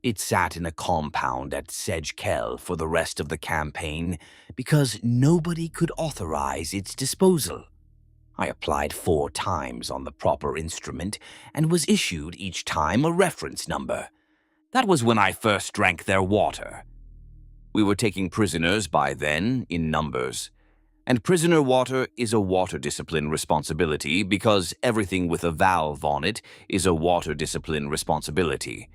It sat in a compound at Sedgekel for the rest of the campaign because nobody could authorize its disposal. I applied 4 times on the proper instrument and was issued each time a reference number. That was when I first drank their water. We were taking prisoners by then in numbers. And prisoner water is a water discipline responsibility because everything with a valve on it is a water discipline responsibility.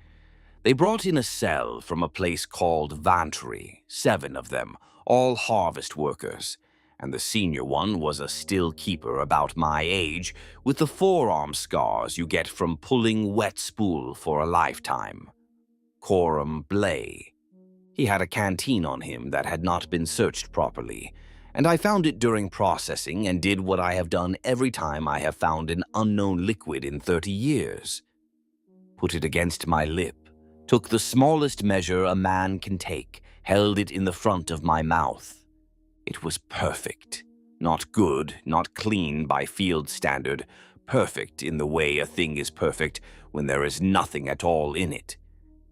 They brought in a cell from a place called Vantry, 7 of them, all harvest workers, and the senior one was a still keeper about my age with the forearm scars you get from pulling wet spool for a lifetime. Coram Blay. He had a canteen on him that had not been searched properly, and I found it during processing and did what I have done every time I have found an unknown liquid in 30 years. Put it against my lip, took the smallest measure a man can take, held it in the front of my mouth. It was perfect. Not good, not clean by field standard, perfect in the way a thing is perfect when there is nothing at all in it.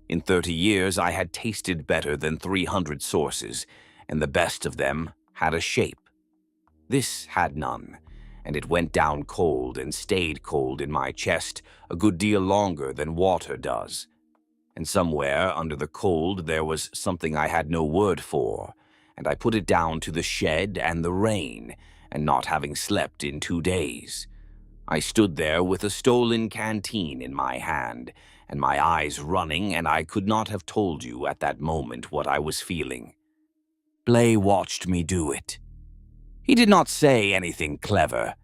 In 30 years, I had tasted better than 300 sources, and the best of them had a shape. This had none, and it went down cold and stayed cold in my chest a good deal longer than water does. And somewhere under the cold there was something I had no word for, and I put it down to the shed and the rain, and not having slept in 2 days. I stood there with a stolen canteen in my hand, and my eyes running, and I could not have told you at that moment what I was feeling. Blay watched me do it. He did not say anything clever.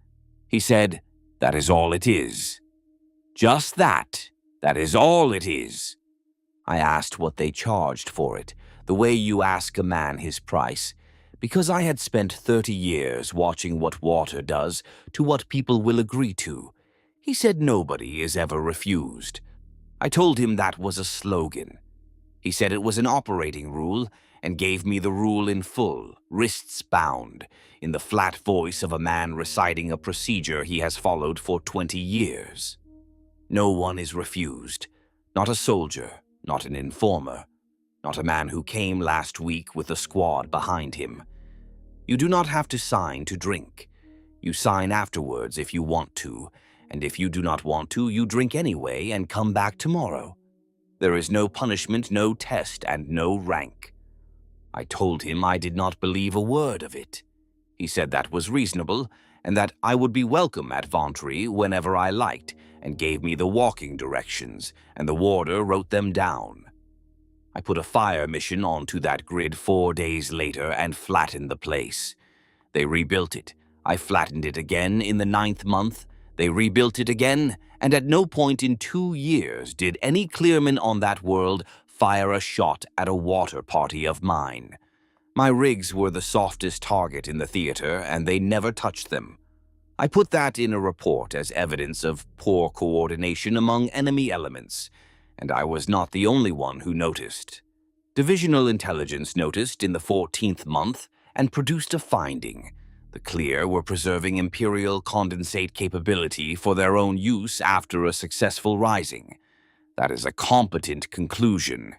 He said, "That is all it is. Just that. That is all it is." I asked what they charged for it, the way you ask a man his price, because I had spent 30 years watching what water does to what people will agree to. He said nobody is ever refused. I told him that was a slogan. He said it was an operating rule and gave me the rule in full, wrists bound, in the flat voice of a man reciting a procedure he has followed for 20 years. No one is refused, not a soldier, not an informer, not a man who came last week with a squad behind him. You do not have to sign to drink. You sign afterwards if you want to, and if you do not want to, you drink anyway and come back tomorrow. There is no punishment, no test, and no rank. I told him I did not believe a word of it. He said that was reasonable, and that I would be welcome at Ventry whenever I liked, and gave me the walking directions, and the warder wrote them down. I put a fire mission onto that grid 4 days later and flattened the place. They rebuilt it. I flattened it again in the 9th month. They rebuilt it again, and at no point in 2 years did any clearman on that world fire a shot at a water party of mine. My rigs were the softest target in the theater, and they never touched them. I put that in a report as evidence of poor coordination among enemy elements, and I was not the only one who noticed. Divisional intelligence noticed in the 14th month and produced a finding. The Clear were preserving Imperial condensate capability for their own use after a successful rising. That is a competent conclusion.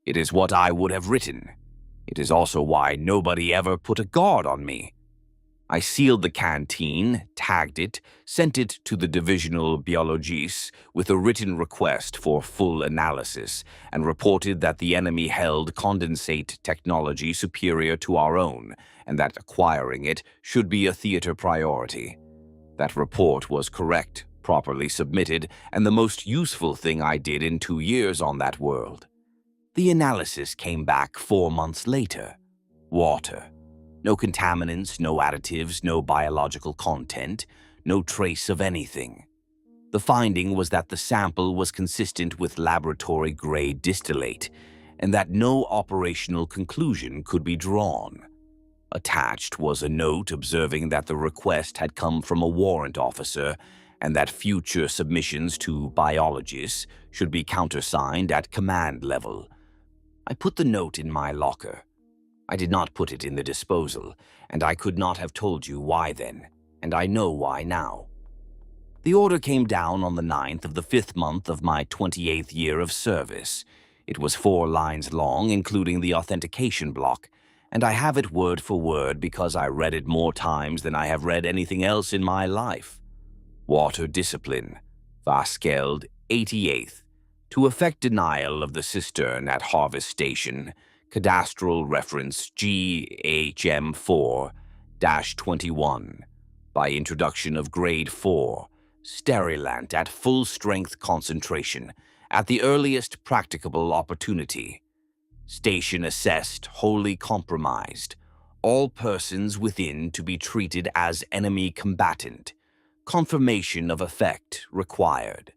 It is what I would have written. It is also why nobody ever put a guard on me. I sealed the canteen, tagged it, sent it to the divisional biologistes with a written request for full analysis, and reported that the enemy held condensate technology superior to our own, and that acquiring it should be a theater priority. That report was correct, properly submitted, and the most useful thing I did in 2 years on that world. The analysis came back 4 months later. Water. No contaminants, no additives, no biological content, no trace of anything. The finding was that the sample was consistent with laboratory-grade distillate, and that no operational conclusion could be drawn. Attached was a note observing that the request had come from a warrant officer and that future submissions to biologists should be countersigned at command level. I put the note in my locker. I did not put it in the disposal, and I could not have told you why then, and I know why now. The order came down on the 9th of the 5th month of my 28th year of service. It was 4 lines long, including the authentication block, and I have it word for word because I read it more times than I have read anything else in my life. Water discipline, Vaskeld 88th, to effect denial of the cistern at Harvest Station, cadastral reference GHM4-21, by introduction of grade 4, sterilant at full strength concentration, at the earliest practicable opportunity. Station assessed wholly compromised. All persons within to be treated as enemy combatant. Confirmation of effect required.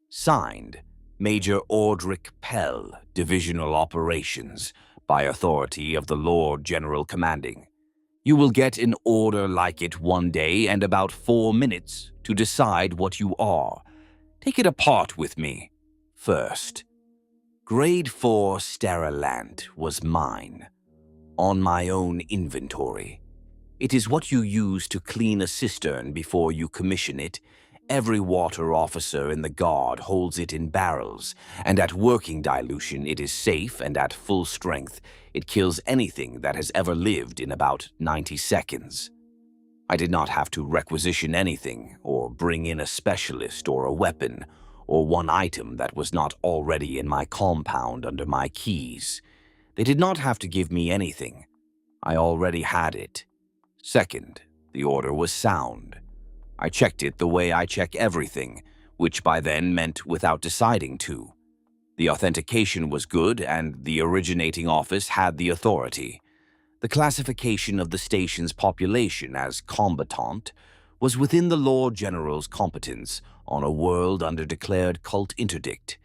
Signed, Major Ordric Pell, Divisional Operations, by authority of the Lord General Commanding. You will get an order like it one day and about 4 minutes to decide what you are. Take it apart with me. First, Grade 4 Sterilant was mine, on my own inventory. It is what you use to clean a cistern before you commission it. Every water officer in the Guard holds it in barrels, and at working dilution it is safe, and at full strength it kills anything that has ever lived in about 90 seconds. I did not have to requisition anything, or bring in a specialist or a weapon, or one item that was not already in my compound under my keys. They did not have to give me anything. I already had it. Second, the order was sound. I checked it the way I check everything, which by then meant without deciding to. The authentication was good, and the originating office had the authority. The classification of the station's population as combatant was within the Lord General's competence on a world under declared cult interdict,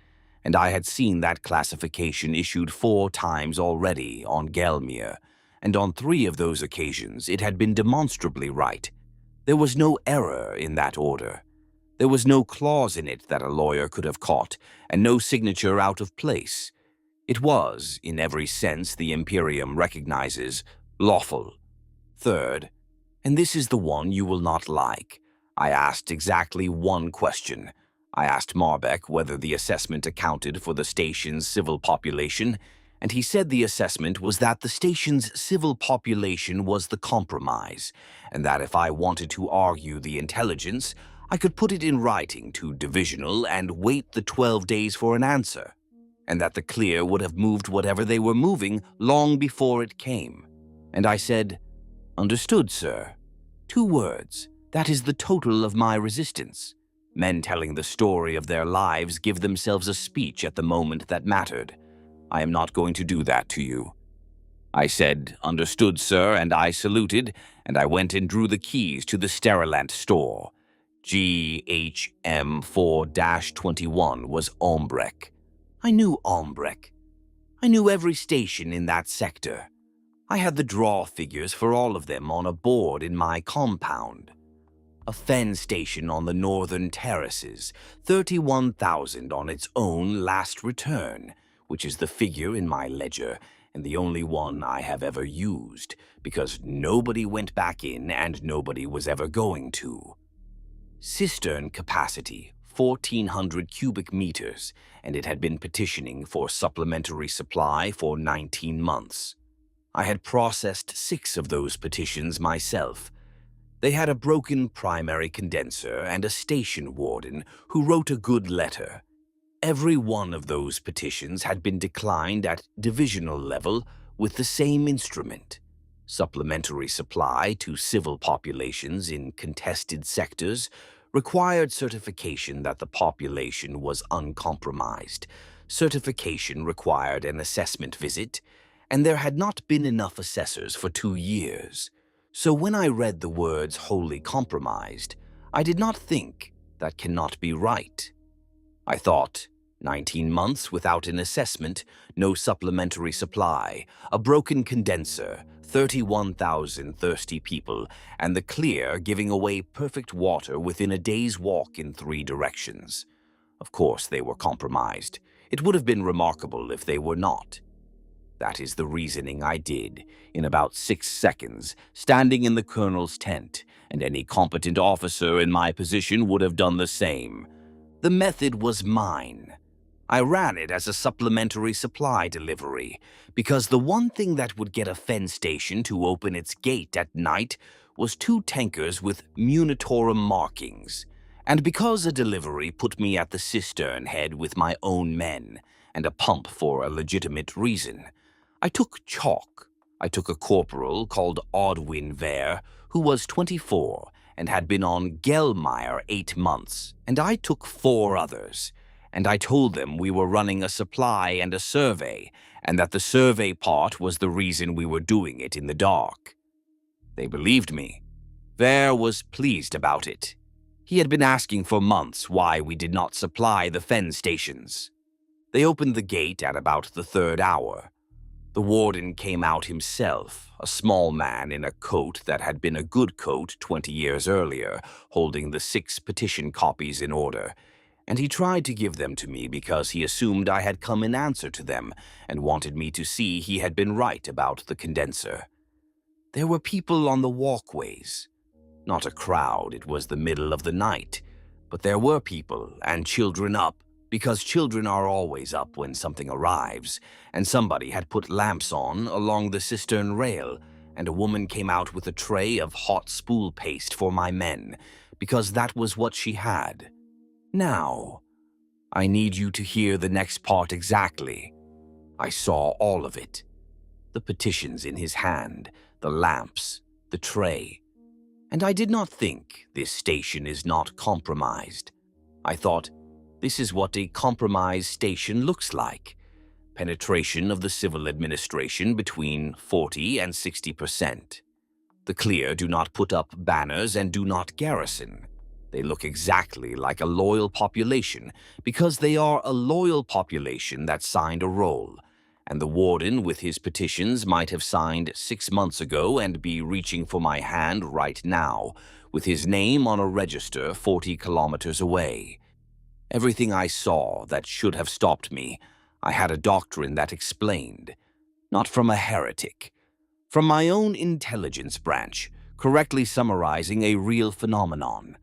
and I had seen that classification issued 4 times already on Gelmir, and on 3 of those occasions it had been demonstrably right. There was no error in that order. There was no clause in it that a lawyer could have caught, and no signature out of place. It was, in every sense the Imperium recognizes, lawful. Third, and this is the one you will not like, I asked exactly one question. I asked Marbeck whether the assessment accounted for the station's civil population, and he said the assessment was that the station's civil population was the compromise, and that if I wanted to argue the intelligence, I could put it in writing to Divisional and wait the 12 days for an answer, and that the clear would have moved whatever they were moving long before it came. And I said, "Understood, sir. 2 words. That is the total of my resistance. Men telling the story of their lives give themselves a speech at the moment that mattered. I am not going to do that to you." I said, "Understood, sir," and I saluted, and I went and drew the keys to the Sterilant store. GHM 4-21 was Ombreck. I knew Ombreck. I knew every station in that sector. I had the draw figures for all of them on a board in my compound. A fen station on the northern terraces, 31,000 on its own last return, which is the figure in my ledger and the only one I have ever used, because nobody went back in and nobody was ever going to. Cistern capacity, 1,400 cubic meters, and it had been petitioning for supplementary supply for 19 months. I had processed 6 of those petitions myself. They had a broken primary condenser and a station warden who wrote a good letter. Every one of those petitions had been declined at divisional level with the same instrument. Supplementary supply to civil populations in contested sectors required certification that the population was uncompromised. Certification required an assessment visit, and there had not been enough assessors for 2 years. So when I read the words wholly compromised, I did not think that cannot be right. I thought, 19 months without an assessment, no supplementary supply, a broken condenser, 31,000 thirsty people, and the clear giving away perfect water within a day's walk in 3 directions. Of course they were compromised. It would have been remarkable if they were not. That is the reasoning I did, in about 6 seconds, standing in the colonel's tent, and any competent officer in my position would have done the same. The method was mine. I ran it as a supplementary supply delivery, because the one thing that would get a fen station to open its gate at night was 2 tankers with Munitorum markings, and because a delivery put me at the cistern head with my own men, and a pump for a legitimate reason. I took chalk. I took a corporal called Odwin Vare, who was 24 and had been on Gelmire 8 months, and I took 4 others, and I told them we were running a supply and a survey, and that the survey part was the reason we were doing it in the dark. They believed me. Vare was pleased about it. He had been asking for months why we did not supply the fen stations. They opened the gate at about the 3rd hour. The warden came out himself, a small man in a coat that had been a good coat 20 years earlier, holding the 6 petition copies in order, and he tried to give them to me because he assumed I had come in answer to them and wanted me to see he had been right about the condenser. There were people on the walkways. Not a crowd, it was the middle of the night, but there were people and children up, because children are always up when something arrives, and somebody had put lamps on along the cistern rail, and a woman came out with a tray of hot spool paste for my men, because that was what she had. Now, I need you to hear the next part exactly. I saw all of it. The petitions in his hand, the lamps, the tray. And I did not think this station is not compromised. I thought, this is what a compromised station looks like. Penetration of the civil administration between 40 and 60%. The clear do not put up banners and do not garrison. They look exactly like a loyal population because they are a loyal population that signed a roll, and the warden with his petitions might have signed 6 months ago and be reaching for my hand right now, with his name on a register 40 kilometers away. Everything I saw that should have stopped me, I had a doctrine that explained, not from a heretic, from my own intelligence branch, correctly summarizing a real phenomenon.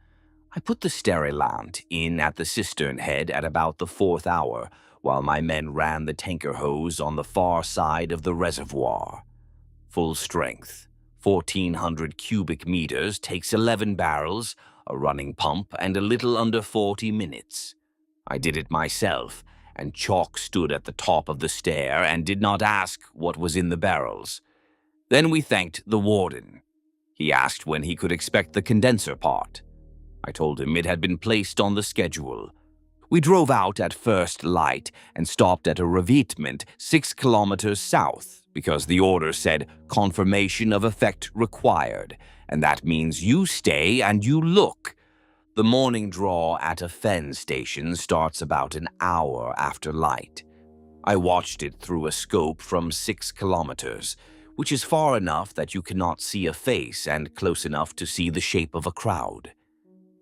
I put the sterilant in at the cistern head at about the 4th hour, while my men ran the tanker hose on the far side of the reservoir. Full strength, 1,400 cubic meters, takes 11 barrels, a running pump, and a little under 40 minutes. I did it myself, and Chalk stood at the top of the stair and did not ask what was in the barrels. Then we thanked the warden. He asked when he could expect the condenser part. I told him it had been placed on the schedule. We drove out at first light and stopped at a revetment 6 kilometers south because the order said confirmation of effect required, and that means you stay and you look. The morning draw at a fen station starts about an hour after light. I watched it through a scope from 6 kilometers, which is far enough that you cannot see a face and close enough to see the shape of a crowd.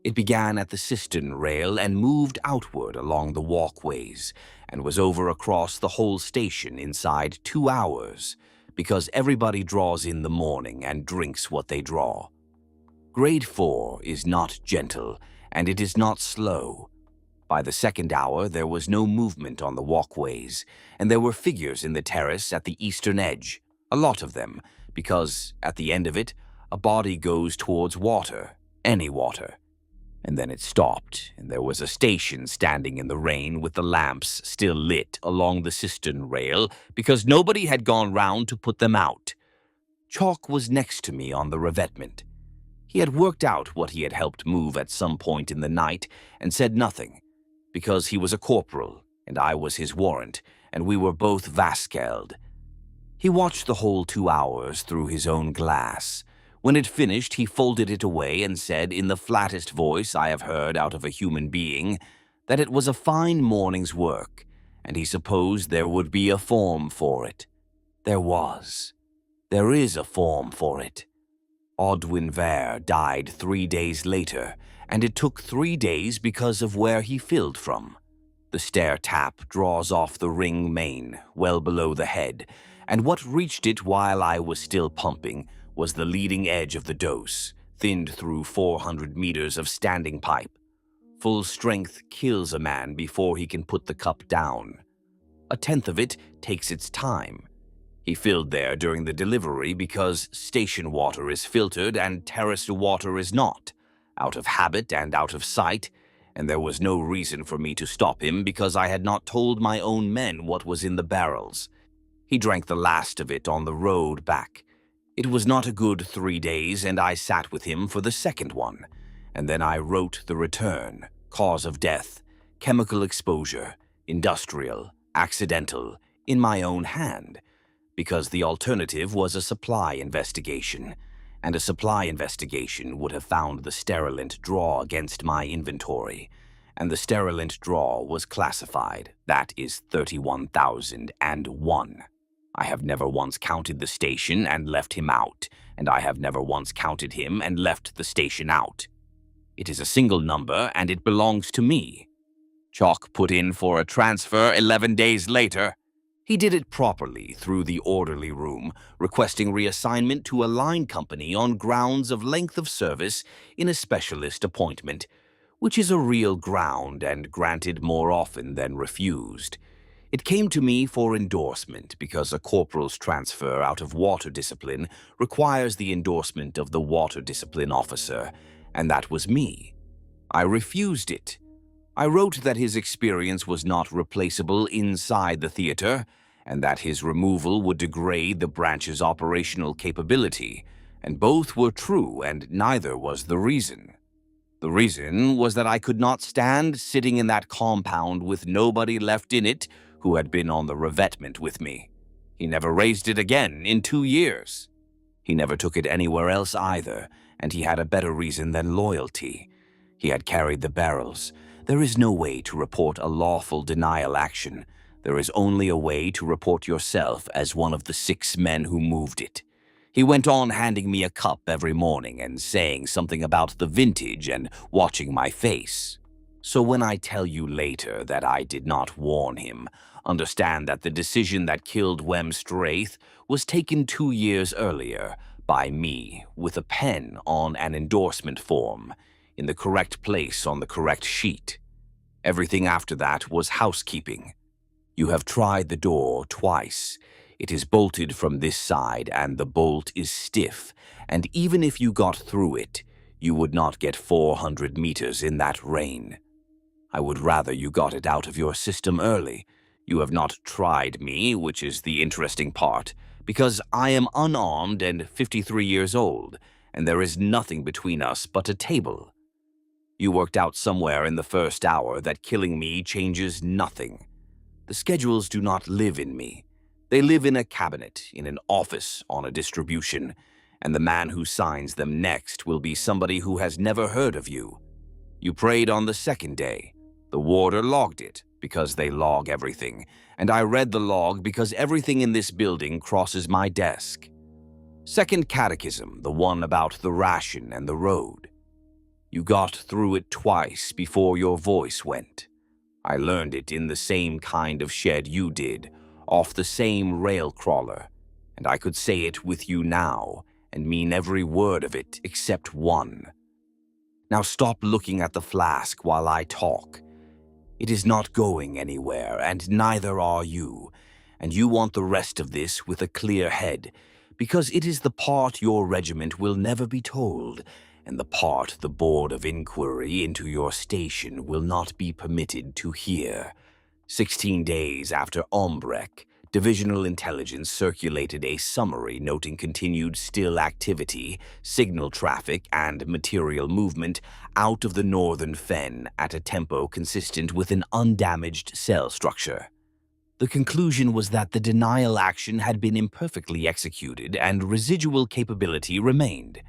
It began at the cistern rail and moved outward along the walkways and was over across the whole station inside 2 hours because everybody draws in the morning and drinks what they draw. Grade 4 is not gentle and it is not slow. By the 2nd hour, there was no movement on the walkways, and there were figures in the terrace at the eastern edge, a lot of them, because at the end of it, a body goes towards water, any water. And then it stopped, and there was a station standing in the rain with the lamps still lit along the cistern rail because nobody had gone round to put them out. Chalk was next to me on the revetment. He had worked out what he had helped move at some point in the night and said nothing, because he was a corporal and I was his warrant, and we were both Vaskeld. He watched the whole 2 hours through his own glass. When it finished, he folded it away and said in the flattest voice I have heard out of a human being that it was a fine morning's work, and he supposed there would be a form for it. There was. There is a form for it. Odwin Vare died 3 days later, and it took 3 days because of where he filled from. The stair tap draws off the ring main, well below the head, and what reached it while I was still pumping was the leading edge of the dose, thinned through 400 meters of standing pipe. Full strength kills a man before he can put the cup down. 1/10 of it takes its time. He filled there during the delivery because station water is filtered and terrace water is not, out of habit and out of sight, and there was no reason for me to stop him because I had not told my own men what was in the barrels. He drank the last of it on the road back. It was not a good 3 days, and I sat with him for the second one, and then I wrote the return, cause of death, chemical exposure, industrial, accidental, in my own hand, because the alternative was a supply investigation, and a supply investigation would have found the sterilant draw against my inventory, and the sterilant draw was classified. That is 31,001. I have never once counted the station and left him out, and I have never once counted him and left the station out. It is a single number, and it belongs to me. Chalk put in for a transfer 11 days later. He did it properly through the orderly room, requesting reassignment to a line company on grounds of length of service in a specialist appointment, which is a real ground and granted more often than refused. It came to me for endorsement because a corporal's transfer out of water discipline requires the endorsement of the water discipline officer, and that was me. I refused it. I wrote that his experience was not replaceable inside the theater, and that his removal would degrade the branch's operational capability, and both were true, and neither was the reason. The reason was that I could not stand sitting in that compound with nobody left in it who had been on the revetment with me. He never raised it again in 2 years. He never took it anywhere else either, and he had a better reason than loyalty. He had carried the barrels. There is no way to report a lawful denial action. There is only a way to report yourself as one of the 6 men who moved it. He went on handing me a cup every morning and saying something about the vintage and watching my face. So when I tell you later that I did not warn him, understand that the decision that killed Wem Straith was taken 2 years earlier by me with a pen on an endorsement form, in the correct place on the correct sheet. Everything after that was housekeeping. You have tried the door twice. It is bolted from this side and the bolt is stiff, and even if you got through it, you would not get 400 meters in that rain. I would rather you got it out of your system early. You have not tried me, which is the interesting part, because I am unarmed and 53 years old, and there is nothing between us but a table. You worked out somewhere in the first hour that killing me changes nothing. The schedules do not live in me. They live in a cabinet, in an office, on a distribution, and the man who signs them next will be somebody who has never heard of you. You prayed on the second day. The warder logged it, because they log everything, and I read the log because everything in this building crosses my desk. Second catechism, the one about the ration and the road. You got through it twice before your voice went. I learned it in the same kind of shed you did, off the same rail crawler, and I could say it with you now and mean every word of it except one. Now stop looking at the flask while I talk. It is not going anywhere, and neither are you, and you want the rest of this with a clear head, because it is the part your regiment will never be told, and the part the Board of Inquiry into your station will not be permitted to hear. 16 days after Ombrek, Divisional Intelligence circulated a summary noting continued still activity, signal traffic, and material movement out of the northern fen at a tempo consistent with an undamaged cell structure. The conclusion was that the denial action had been imperfectly executed and residual capability remained.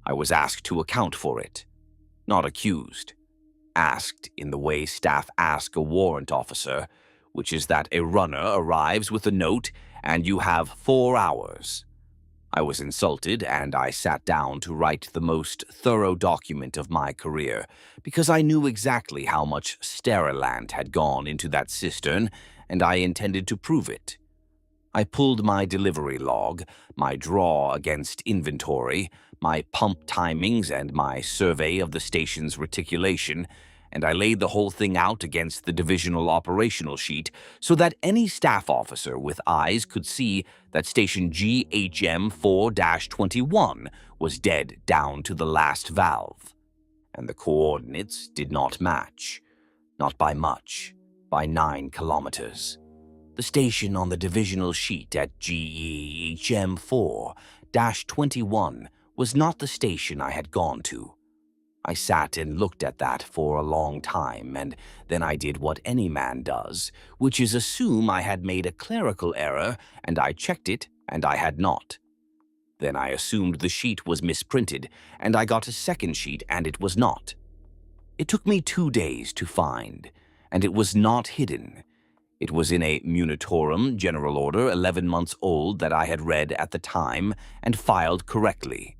I was asked to account for it, not accused. Asked in the way staff ask a warrant officer, which is that a runner arrives with a note and you have 4 hours. I was insulted and I sat down to write the most thorough document of my career because I knew exactly how much Sterilant had gone into that cistern and I intended to prove it. I pulled my delivery log, my draw against inventory, my pump timings, and my survey of the station's reticulation, and I laid the whole thing out against the divisional operational sheet so that any staff officer with eyes could see that station GHM 4-21 was dead down to the last valve. And the coordinates did not match. Not by much, by 9 kilometers. The station on the divisional sheet at GHM 4-21 was not the station I had gone to. I sat and looked at that for a long time, and then I did what any man does, which is assume I had made a clerical error, and I checked it, and I had not. Then I assumed the sheet was misprinted, and I got a second sheet, and it was not. It took me 2 days to find, and it was not hidden. It was in a Munitorum General Order 11 months old that I had read at the time and filed correctly.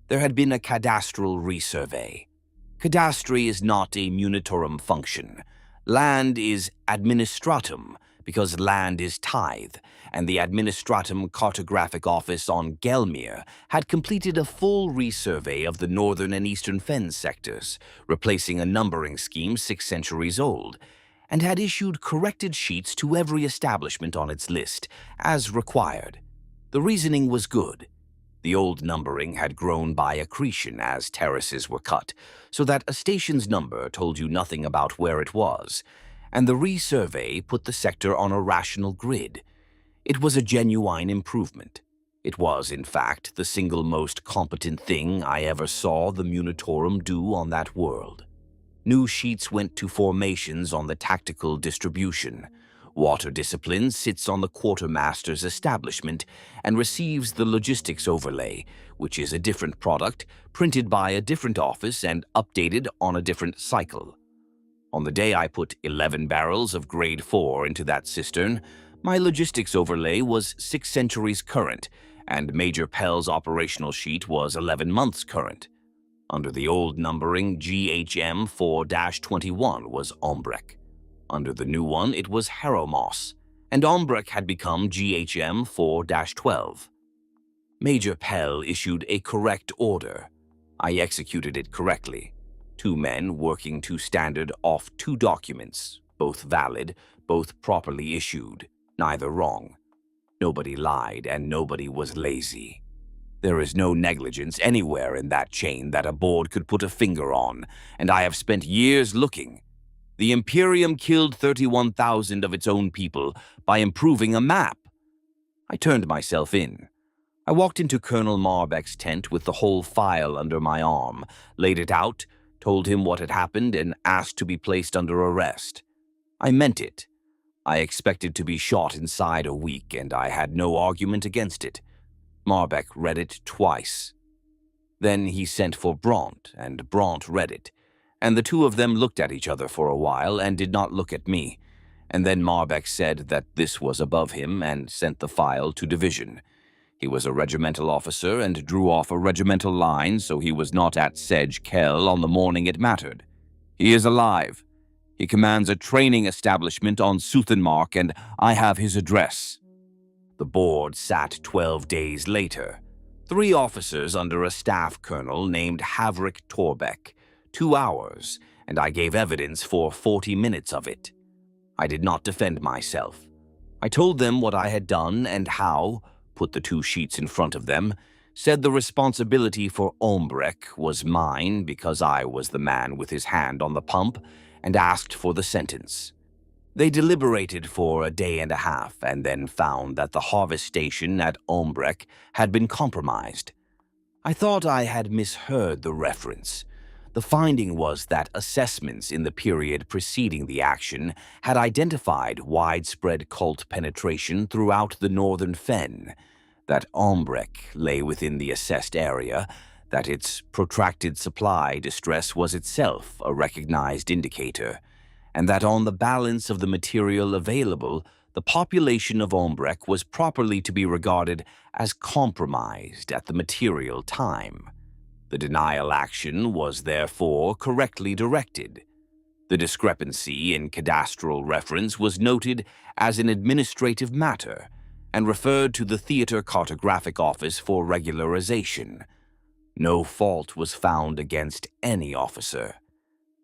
There had been a cadastral resurvey. Cadastry is not a Munitorum function. Land is administratum, because land is tithe, and the Administratum Cartographic Office on Gelmir had completed a full resurvey of the northern and eastern fen sectors, replacing a numbering scheme 6 centuries old, and had issued corrected sheets to every establishment on its list, as required. The reasoning was good. The old numbering had grown by accretion as terraces were cut, so that a station's number told you nothing about where it was, and the resurvey put the sector on a rational grid. It was a genuine improvement. It was, in fact, the single most competent thing I ever saw the Munitorum do on that world. New sheets went to formations on the tactical distribution. Water Discipline sits on the quartermaster's establishment and receives the logistics overlay, which is a different product, printed by a different office and updated on a different cycle. On the day I put 11 barrels of grade 4 into that cistern, my logistics overlay was 6 centuries current, and Major Pell's operational sheet was 11 months current. Under the old numbering, GHM 4-21 was Ombrek. Under the new one, it was Heromos, and Ombrek had become GHM 4-12. Major Pell issued a correct order. I executed it correctly. 2 men working to standard off 2 documents, both valid, both properly issued, neither wrong. Nobody lied and nobody was lazy. There is no negligence anywhere in that chain that a board could put a finger on, and I have spent years looking. The Imperium killed 31,000 of its own people by improving a map. I turned myself in. I walked into Colonel Marbek's tent with the whole file under my arm, laid it out, told him what had happened, and asked to be placed under arrest. I meant it. I expected to be shot inside a week, and I had no argument against it. Marbek read it twice. Then he sent for Bront, and Bront read it, and the 2 of them looked at each other for a while and did not look at me, and then Marbek said that this was above him and sent the file to division. He was a regimental officer and drew off a regimental line, so he was not at Sedge Kell on the morning it mattered. He is alive. He commands a training establishment on Suthenmark, and I have his address. The board sat 12 days later. 3 officers under a staff colonel named Havrik Torbeck. 2 hours, and I gave evidence for 40 minutes of it. I did not defend myself. I told them what I had done and how, put the 2 sheets in front of them, said the responsibility for Ombrek was mine because I was the man with his hand on the pump, and asked for the sentence. They deliberated for a day and a half and then found that the harvest station at Ombrek had been compromised. I thought I had misheard the reference. The finding was that assessments in the period preceding the action had identified widespread cult penetration throughout the northern Fen, that Ombrek lay within the assessed area, that its protracted supply distress was itself a recognized indicator, and that on the balance of the material available, the population of Ombrek was properly to be regarded as compromised at the material time. The denial action was therefore correctly directed. The discrepancy in cadastral reference was noted as an administrative matter and referred to the Theater Cartographic Office for regularization. No fault was found against any officer.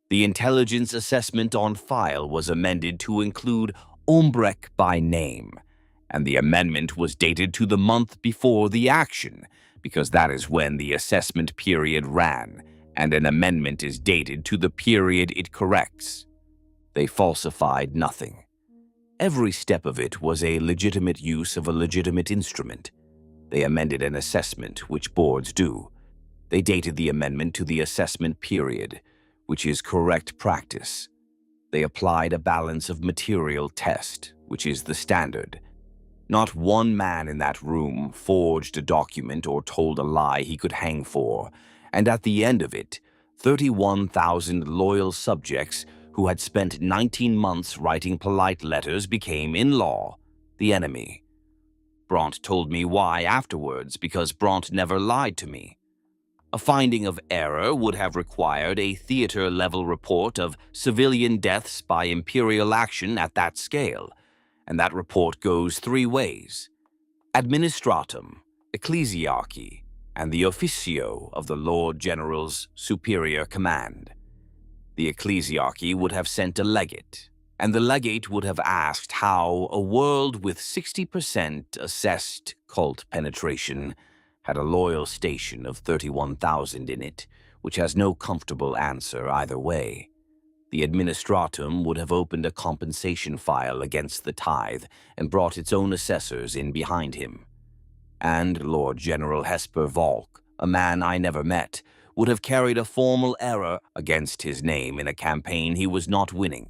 The intelligence assessment on file was amended to include Ombrek by name, and the amendment was dated to the month before the action, because that is when the assessment period ran, and an amendment is dated to the period it corrects. They falsified nothing. Every step of it was a legitimate use of a legitimate instrument. They amended an assessment, which boards do. They dated the amendment to the assessment period, which is correct practice. They applied a balance of material test, which is the standard. Not one man in that room forged a document or told a lie he could hang for, and at the end of it, 31,000 loyal subjects who had spent 19 months writing polite letters became, in law, the enemy. Bront told me why afterwards, because Bront never lied to me. A finding of error would have required a theater-level report of civilian deaths by Imperial action at that scale, and that report goes 3 ways: administratum, ecclesiarchy, and the officio of the Lord General's superior command. The ecclesiarchy would have sent a legate, and the legate would have asked how a world with 60% assessed cult penetration had a loyal station of 31,000 in it, which has no comfortable answer either way. The administratum would have opened a compensation file against the tithe and brought its own assessors in behind him. And Lord General Hesper Valk, a man I never met, would have carried a formal error against his name in a campaign he was not winning.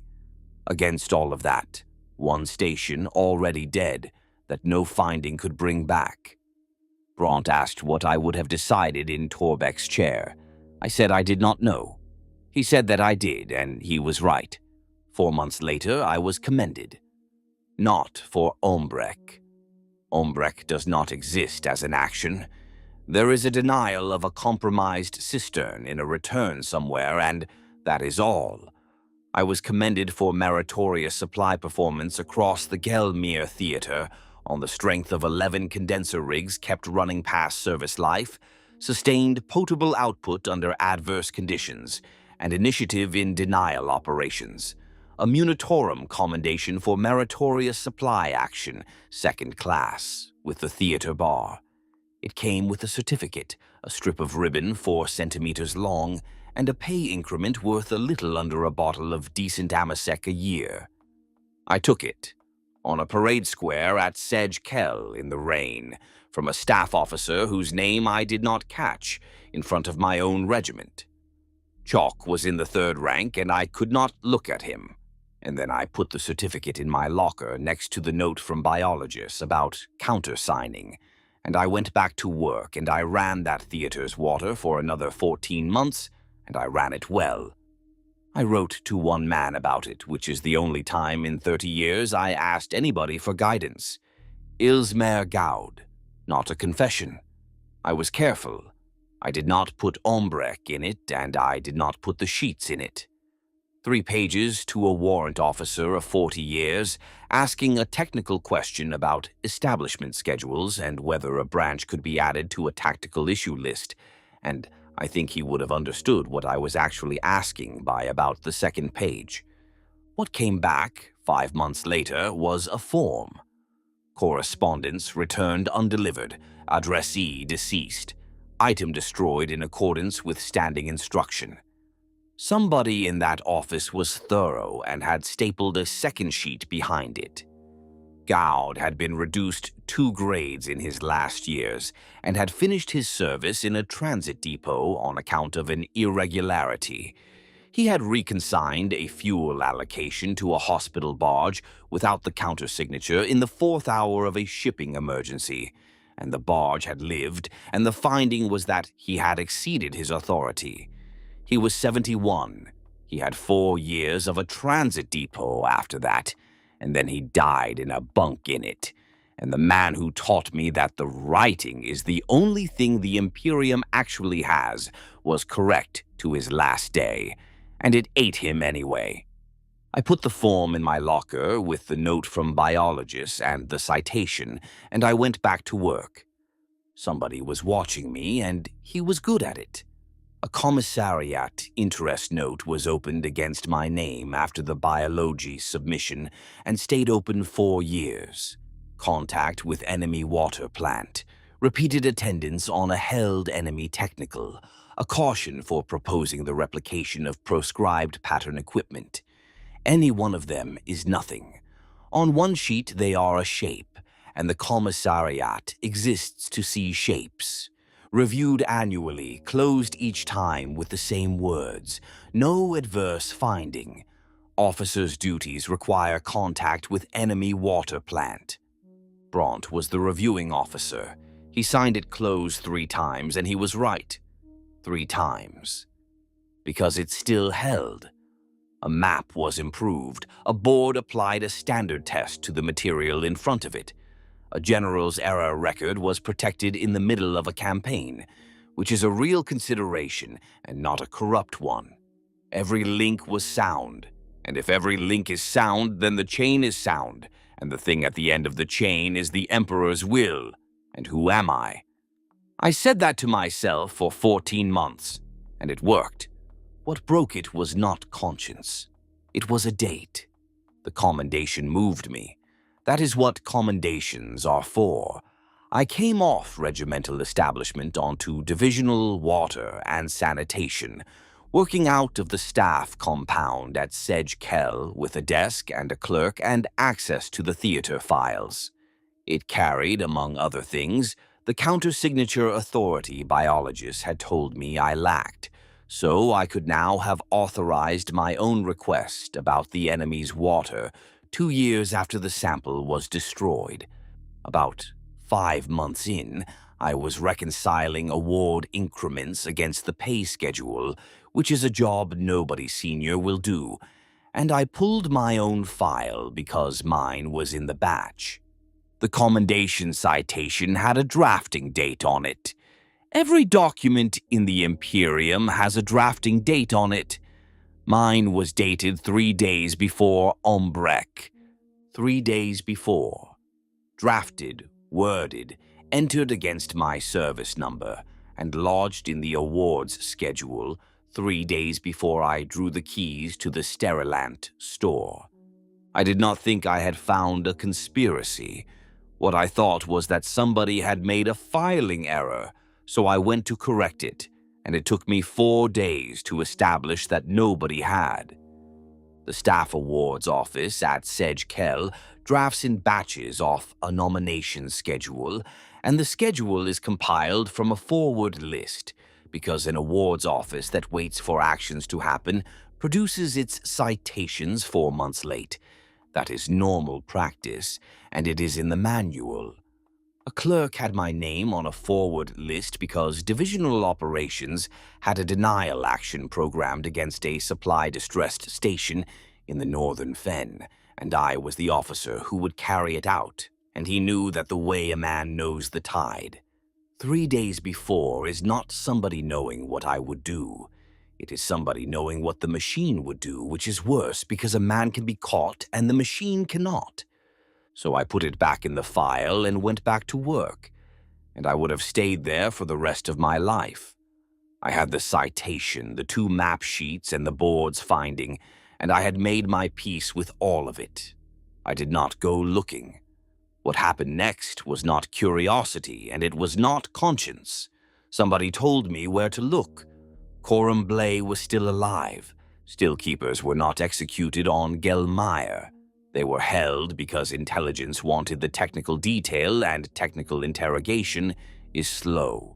Against all of that, one station already dead that no finding could bring back. Bront asked what I would have decided in Torbeck's chair. I said I did not know. He said that I did, and he was right. 4 months later, I was commended. Not for Ombrek. Ombrek does not exist as an action. There is a denial of a compromised cistern in a return somewhere, and that is all. I was commended for meritorious supply performance across the Gelmir Theater on the strength of 11 condenser rigs kept running past service life, sustained potable output under adverse conditions, and initiative in denial operations. A Munitorum commendation for meritorious supply action, second class, with the theater bar. It came with a certificate, a strip of ribbon 4 centimeters long, and a pay increment worth a little under a bottle of decent Amasec a year. I took it, on a parade square at Sedge Kell in the rain, from a staff officer whose name I did not catch, in front of my own regiment. Chalk was in the 3rd rank, and I could not look at him. And then I put the certificate in my locker next to the note from biologists about countersigning, and I went back to work, and I ran that theater's water for another 14 months, and I ran it well. I wrote to one man about it, which is the only time in 30 years I asked anybody for guidance. Ilsmer Gaud, not a confession. I was careful. I did not put Ombrek in it, and I did not put the sheets in it. 3 pages to a warrant officer of 40 years, asking a technical question about establishment schedules and whether a branch could be added to a tactical issue list, and I think he would have understood what I was actually asking by about the 2nd page. What came back, 5 months later, was a form. Correspondence returned undelivered, addressee deceased, item destroyed in accordance with standing instruction. Somebody in that office was thorough and had stapled a 2nd sheet behind it. Gaud had been reduced 2 grades in his last years and had finished his service in a transit depot on account of an irregularity. He had reconsigned a fuel allocation to a hospital barge without the countersignature in the 4th hour of a shipping emergency, and the barge had lived, and the finding was that he had exceeded his authority. He was 71. He had 4 years of a transit depot after that, and then he died in a bunk in it. And the man who taught me that the writing is the only thing the Imperium actually has was correct to his last day, and it ate him anyway. I put the form in my locker with the note from biologists and the citation, and I went back to work. Somebody was watching me, and he was good at it. A commissariat interest note was opened against my name after the biology submission and stayed open 4 years. Contact with enemy water plant, repeated attendance on a held enemy technical, a caution for proposing the replication of proscribed pattern equipment. Any one of them is nothing. On one sheet they are a shape, and the commissariat exists to see shapes. Reviewed annually, closed each time with the same words. No adverse finding. Officers' duties require contact with enemy water plant. Bront was the reviewing officer. He signed it closed 3 times, and he was right. 3 times. Because it still held. A map was improved. A board applied a standard test to the material in front of it. A general's error record was protected in the middle of a campaign, which is a real consideration and not a corrupt one. Every link was sound, and if every link is sound, then the chain is sound, and the thing at the end of the chain is the Emperor's will. And who am I? I said that to myself for 14 months, and it worked. What broke it was not conscience. It was a date. The commendation moved me. That is what commendations are for. I came off regimental establishment onto divisional water and sanitation, working out of the staff compound at Sedge Kell with a desk and a clerk and access to the theater files. It carried, among other things, the countersignature authority biologists had told me I lacked, so I could now have authorized my own request about the enemy's water 2 years after the sample was destroyed. About 5 months in, I was reconciling award increments against the pay schedule, which is a job nobody senior will do, and I pulled my own file because mine was in the batch. The commendation citation had a drafting date on it. Every document in the Imperium has a drafting date on it. Mine was dated 3 days before Ombrek. 3 days before. Drafted, worded, entered against my service number, and lodged in the awards schedule 3 days before I drew the keys to the Sterilant store. I did not think I had found a conspiracy. What I thought was that somebody had made a filing error, so I went to correct it, and it took me 4 days to establish that nobody had. The Staff Awards Office at Sedge Kell drafts in batches off a nomination schedule, and the schedule is compiled from a forward list, because an awards office that waits for actions to happen produces its citations 4 months late. That is normal practice, and it is in the manual. A clerk had my name on a forward list because Divisional Operations had a denial action programmed against a supply-distressed station in the Northern Fen, and I was the officer who would carry it out, and he knew that the way a man knows the tide. 3 days before is not somebody knowing what I would do. It is somebody knowing what the machine would do, which is worse because a man can be caught and the machine cannot. So I put it back in the file and went back to work, and I would have stayed there for the rest of my life. I had the citation, the 2 map sheets, and the board's finding, and I had made my peace with all of it. I did not go looking. What happened next was not curiosity, and it was not conscience. Somebody told me where to look. Coram Blay was still alive. Stillkeepers were not executed on Gelmire. They were held because intelligence wanted the technical detail, and technical interrogation is slow.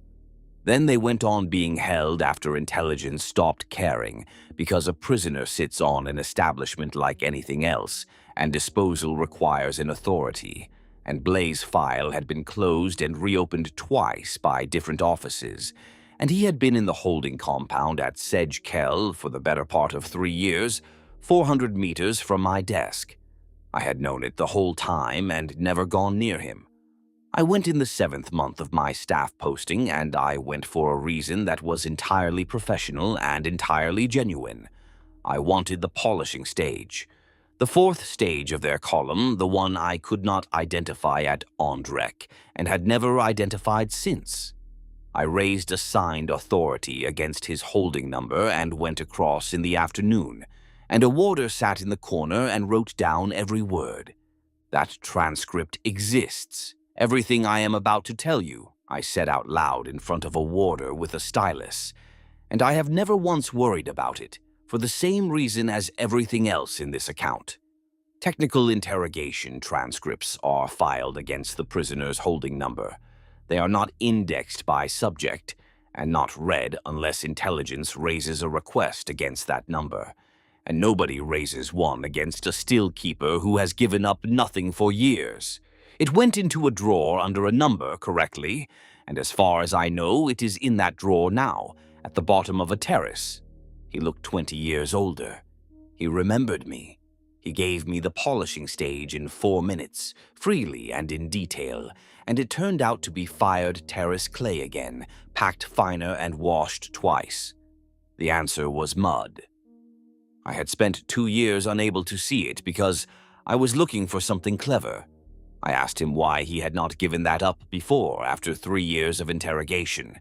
Then they went on being held after intelligence stopped caring, because a prisoner sits on an establishment like anything else, and disposal requires an authority. And Blay's file had been closed and reopened twice by different offices, and he had been in the holding compound at Sedge Kell for the better part of 3 years, 400 meters from my desk. I had known it the whole time and never gone near him. I went in the 7th month of my staff posting, and I went for a reason that was entirely professional and entirely genuine. I wanted the polishing stage. The 4th stage of their column, the one I could not identify at Ondrek, and had never identified since. I raised a signed authority against his holding number and went across in the afternoon, and a warder sat in the corner and wrote down every word. That transcript exists. Everything I am about to tell you, I said out loud in front of a warder with a stylus, and I have never once worried about it, for the same reason as everything else in this account. Technical interrogation transcripts are filed against the prisoner's holding number. They are not indexed by subject, and not read unless intelligence raises a request against that number. And nobody raises one against a stillkeeper who has given up nothing for years. It went into a drawer under a number correctly, and as far as I know, it is in that drawer now, at the bottom of a terrace. He looked 20 years older. He remembered me. He gave me the polishing stage in 4 minutes, freely and in detail, and it turned out to be fired terrace clay again, packed finer and washed twice. The answer was mud. I had spent 2 years unable to see it because I was looking for something clever. I asked him why he had not given that up before, after 3 years of interrogation.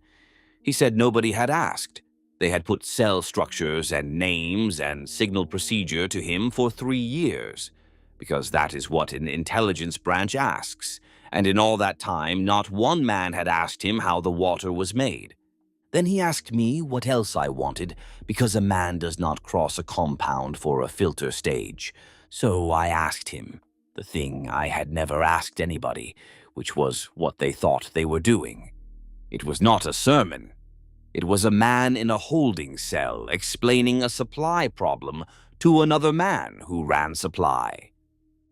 He said nobody had asked. They had put cell structures and names and signal procedure to him for 3 years, because that is what an intelligence branch asks, and in all that time not one man had asked him how the water was made. Then he asked me what else I wanted, because a man does not cross a compound for a filter stage. So I asked him, the thing I had never asked anybody, which was what they thought they were doing. It was not a sermon. It was a man in a holding cell explaining a supply problem to another man who ran supply.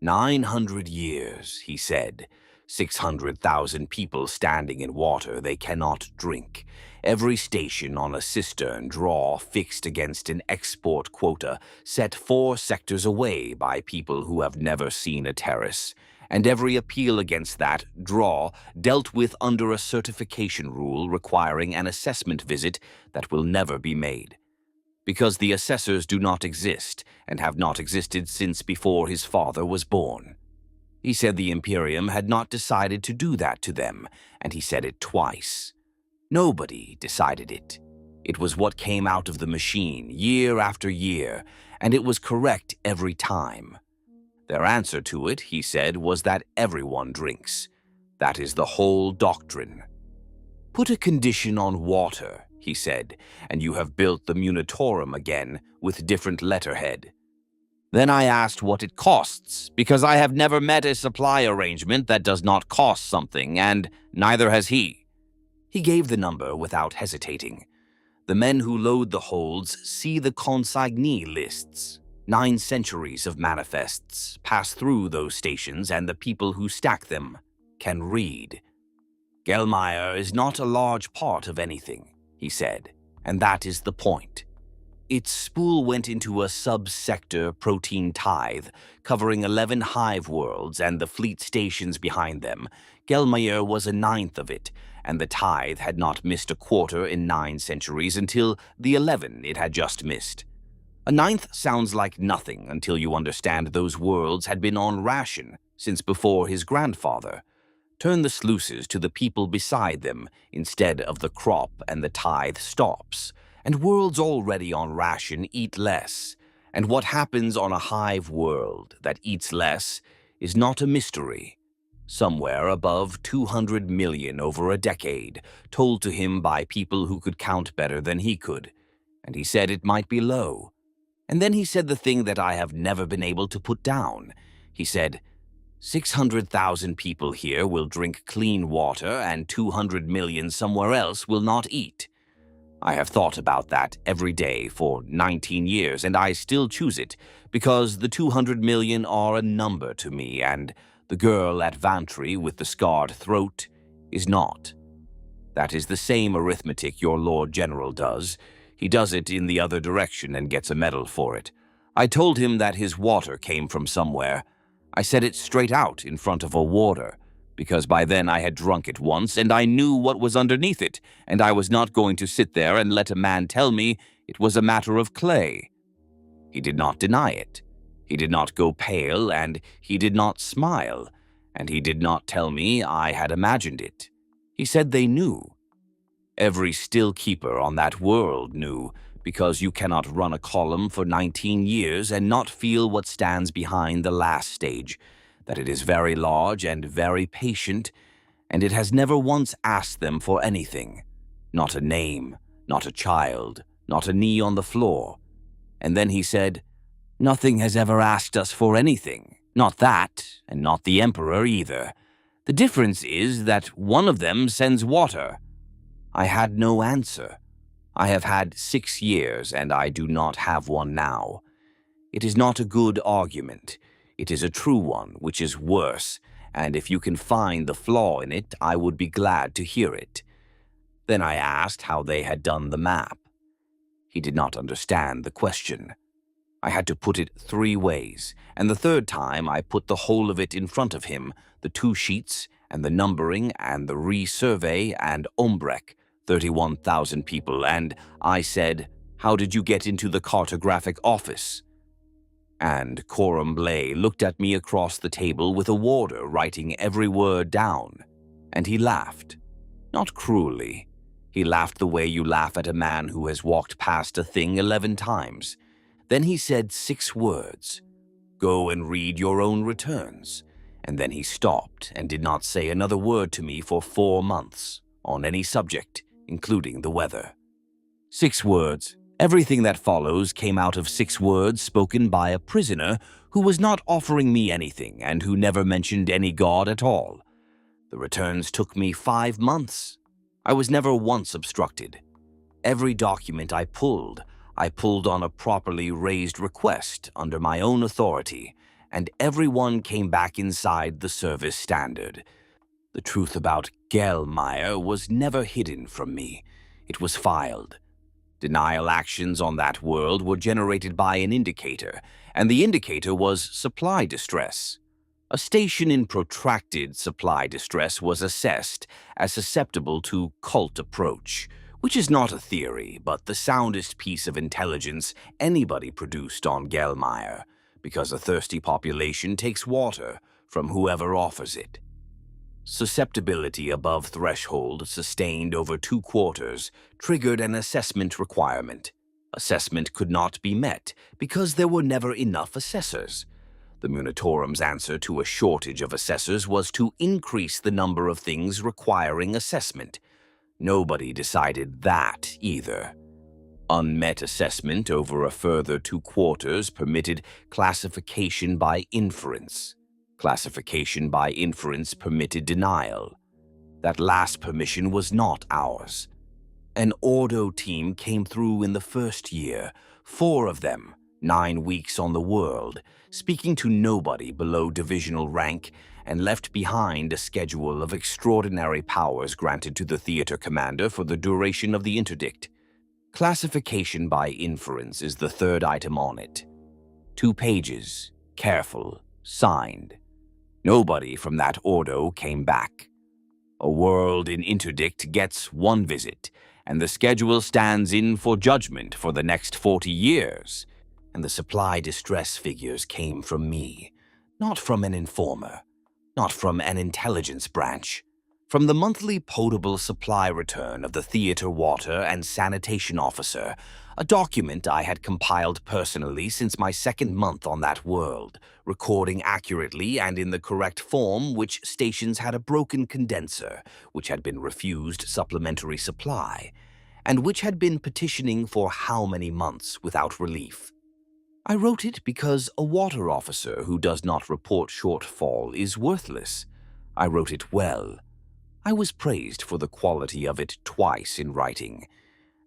900 years, he said. 600,000 people standing in water they cannot drink. Every station on a cistern draw fixed against an export quota set 4 sectors away by people who have never seen a terrace, and every appeal against that draw dealt with under a certification rule requiring an assessment visit that will never be made, because the assessors do not exist and have not existed since before his father was born. He said the Imperium had not decided to do that to them, and he said it twice. Nobody decided it. It was what came out of the machine year after year, and it was correct every time. Their answer to it, he said, was that everyone drinks. That is the whole doctrine. Put a condition on water, he said, and you have built the Munitorum again with different letterhead. Then I asked what it costs, because I have never met a supply arrangement that does not cost something, and neither has he. He gave the number without hesitating. The men who load the holds see the consignee lists. 9 centuries of manifests pass through those stations, and the people who stack them can read. Gelmire is not a large part of anything, he said, and that is the point. Its spool went into a sub-sector protein tithe, covering 11 hive worlds and the fleet stations behind them. Gelmire was a 9th of it, and the tithe had not missed a quarter in 9 centuries until the 11 it had just missed. A 9th sounds like nothing until you understand those worlds had been on ration since before his grandfather. Turn the sluices to the people beside them instead of the crop and the tithe stops, and worlds already on ration eat less, and what happens on a hive world that eats less is not a mystery. Somewhere above 200 million over a decade, told to him by people who could count better than he could, and he said it might be low. And then he said the thing that I have never been able to put down. He said, 600,000 people here will drink clean water and 200 million somewhere else will not eat. I have thought about that every day for 19 years, and I still choose it because the 200 million are a number to me, and the girl at Vantry with the scarred throat is not. That is the same arithmetic your Lord General does. He does it in the other direction and gets a medal for it. I told him that his water came from somewhere. I said it straight out in front of a warder, because by then I had drunk it once and I knew what was underneath it, and I was not going to sit there and let a man tell me it was a matter of clay. He did not deny it. He did not go pale, and he did not smile, and he did not tell me I had imagined it. He said they knew. Every still keeper on that world knew, because you cannot run a column for 19 years and not feel what stands behind the last stage, that it is very large and very patient, and it has never once asked them for anything. Not a name, not a child, not a knee on the floor. And then he said, nothing has ever asked us for anything, not that, and not the Emperor either. The difference is that one of them sends water. I had no answer. I have had 6 years, and I do not have one now. It is not a good argument. It is a true one, which is worse, and if you can find the flaw in it, I would be glad to hear it. Then I asked how they had done the map. He did not understand the question. I had to put it 3 ways, and the 3rd time I put the whole of it in front of him, the 2 sheets, and the numbering, and the resurvey, and Ombrek, 31,000 people, and I said, how did you get into the cartographic office? And Coram Blay looked at me across the table with a warder writing every word down, and he laughed. Not cruelly. He laughed the way you laugh at a man who has walked past a thing 11 times. Then he said 6 words. Go and read your own returns. And then he stopped and did not say another word to me for 4 months, on any subject, including the weather. 6 words. Everything that follows came out of 6 words spoken by a prisoner who was not offering me anything and who never mentioned any god at all. The returns took me 5 months. I was never once obstructed. Every document I pulled on a properly raised request under my own authority, and everyone came back inside the service standard. The truth about Gelmire was never hidden from me. It was filed. Denial actions on that world were generated by an indicator, and the indicator was supply distress. A station in protracted supply distress was assessed as susceptible to cult approach, which is not a theory, but the soundest piece of intelligence anybody produced on Gelmire, because a thirsty population takes water from whoever offers it. Susceptibility above threshold, sustained over 2 quarters, triggered an assessment requirement. Assessment could not be met because there were never enough assessors. The Munitorum's answer to a shortage of assessors was to increase the number of things requiring assessment. Nobody decided that either. Unmet assessment over a further 2 quarters permitted classification by inference. Classification by inference permitted denial. That last permission was not ours. An Ordo team came through in the first year, 4 of them, 9 weeks on the world, speaking to nobody below divisional rank, and left behind a schedule of extraordinary powers granted to the theater commander for the duration of the interdict. Classification by inference is the 3rd item on it. 2 pages, careful, signed. Nobody from that Ordo came back. A world in interdict gets 1 visit, and the schedule stands in for judgment for the next 40 years. And the supply distress figures came from me, not from an informer, not from an intelligence branch, from the monthly potable supply return of the theater water and sanitation officer, a document I had compiled personally since my 2nd month on that world, recording accurately and in the correct form which stations had a broken condenser, which had been refused supplementary supply, and which had been petitioning for how many months without relief. I wrote it because a water officer who does not report shortfall is worthless. I wrote it well. I was praised for the quality of it twice in writing,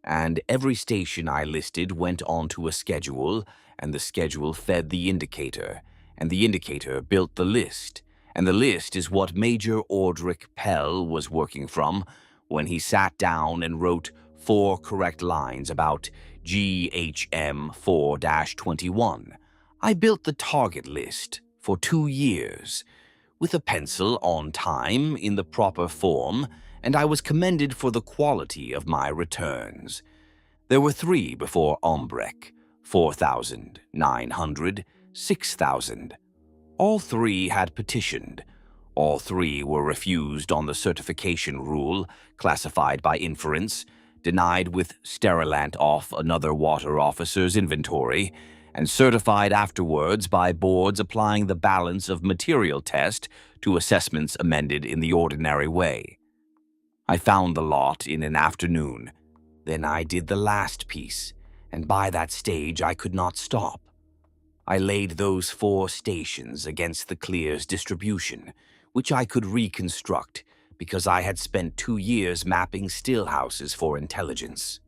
and every station I listed went onto a schedule, and the schedule fed the indicator, and the indicator built the list, and the list is what Major Ordric Pell was working from when he sat down and wrote 4 correct lines about GHM 4-21. I built the target list for 2 years, with a pencil on time in the proper form, and I was commended for the quality of my returns. There were 3 before Ombrek, 4,000, 900, 6,000. All 3 had petitioned. All 3 were refused on the certification rule, classified by inference, denied with sterilant off another water officer's inventory, and certified afterwards by boards applying the balance of material test to assessments amended in the ordinary way. I found the lot in an afternoon. Then I did the last piece, and by that stage I could not stop. I laid those 4 stations against the clear's distribution, which I could reconstruct because I had spent 2 years mapping stillhouses for intelligence.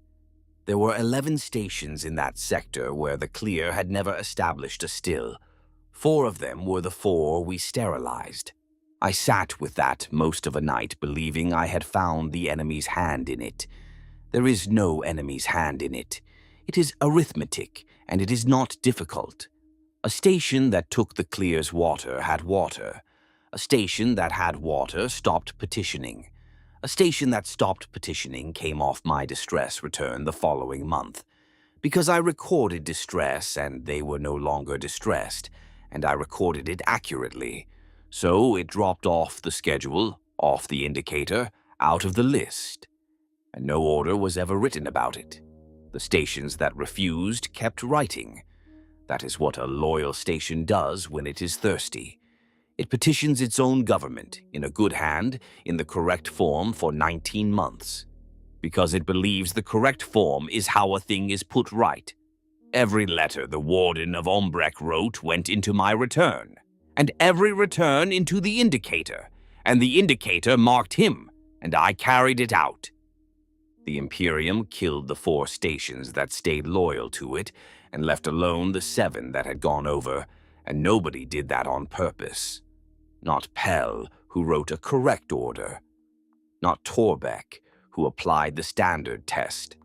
There were 11 stations in that sector where the clear had never established a still. 4 of them were the 4 we sterilized. I sat with that most of a night believing I had found the enemy's hand in it. There is no enemy's hand in it. It is arithmetic, and it is not difficult. A station that took the clear's water had water. A station that had water stopped petitioning. A station that stopped petitioning came off my distress return the following month, because I recorded distress and they were no longer distressed, and I recorded it accurately. So it dropped off the schedule, off the indicator, out of the list, and no order was ever written about it. The stations that refused kept writing. That is what a loyal station does when it is thirsty. It petitions its own government, in a good hand, in the correct form for 19 months, because it believes the correct form is how a thing is put right. Every letter the warden of Ombrek wrote went into my return, and every return into the indicator, and the indicator marked him, and I carried it out. The Imperium killed the 4 stations that stayed loyal to it, and left alone the 7 that had gone over, and nobody did that on purpose. Not Pell, who wrote a correct order. Not Torbeck, who applied the standard test.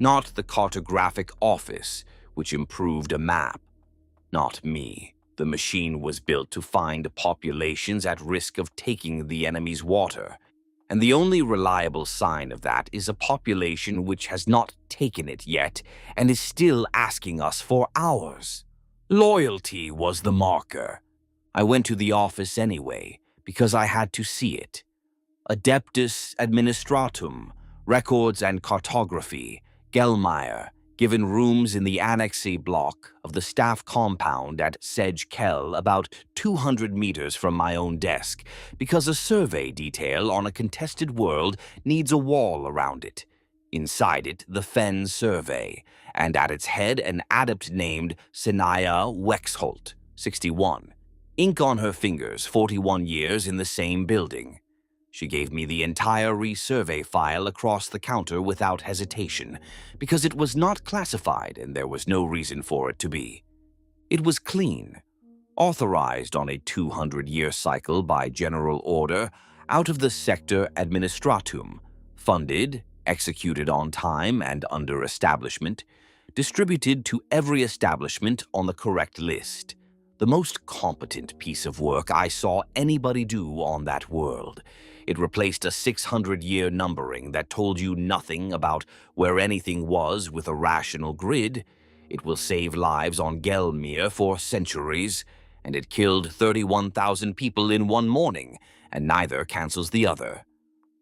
Not the cartographic office, which improved a map. Not me. The machine was built to find populations at risk of taking the enemy's water, and the only reliable sign of that is a population which has not taken it yet and is still asking us for ours. Loyalty was the marker. I went to the office anyway, because I had to see it. Adeptus Administratum, Records and Cartography, Gelmeyer, given rooms in the Annexe block of the staff compound at Sedge Kell, about 200 meters from my own desk, because a survey detail on a contested world needs a wall around it. Inside it, the Fen survey, and at its head an adept named Senaya Wexholt, 61. Ink on her fingers, 41 years in the same building. She gave me the entire resurvey file across the counter without hesitation, because it was not classified and there was no reason for it to be. It was clean, authorized on a 200-year cycle by general order out of the Sector Administratum, funded, executed on time and under establishment, distributed to every establishment on the correct list. The most competent piece of work I saw anybody do on that world. It replaced a 600-year numbering that told you nothing about where anything was with a rational grid. It will save lives on Gelmir for centuries, and it killed 31,000 people in one morning, and neither cancels the other.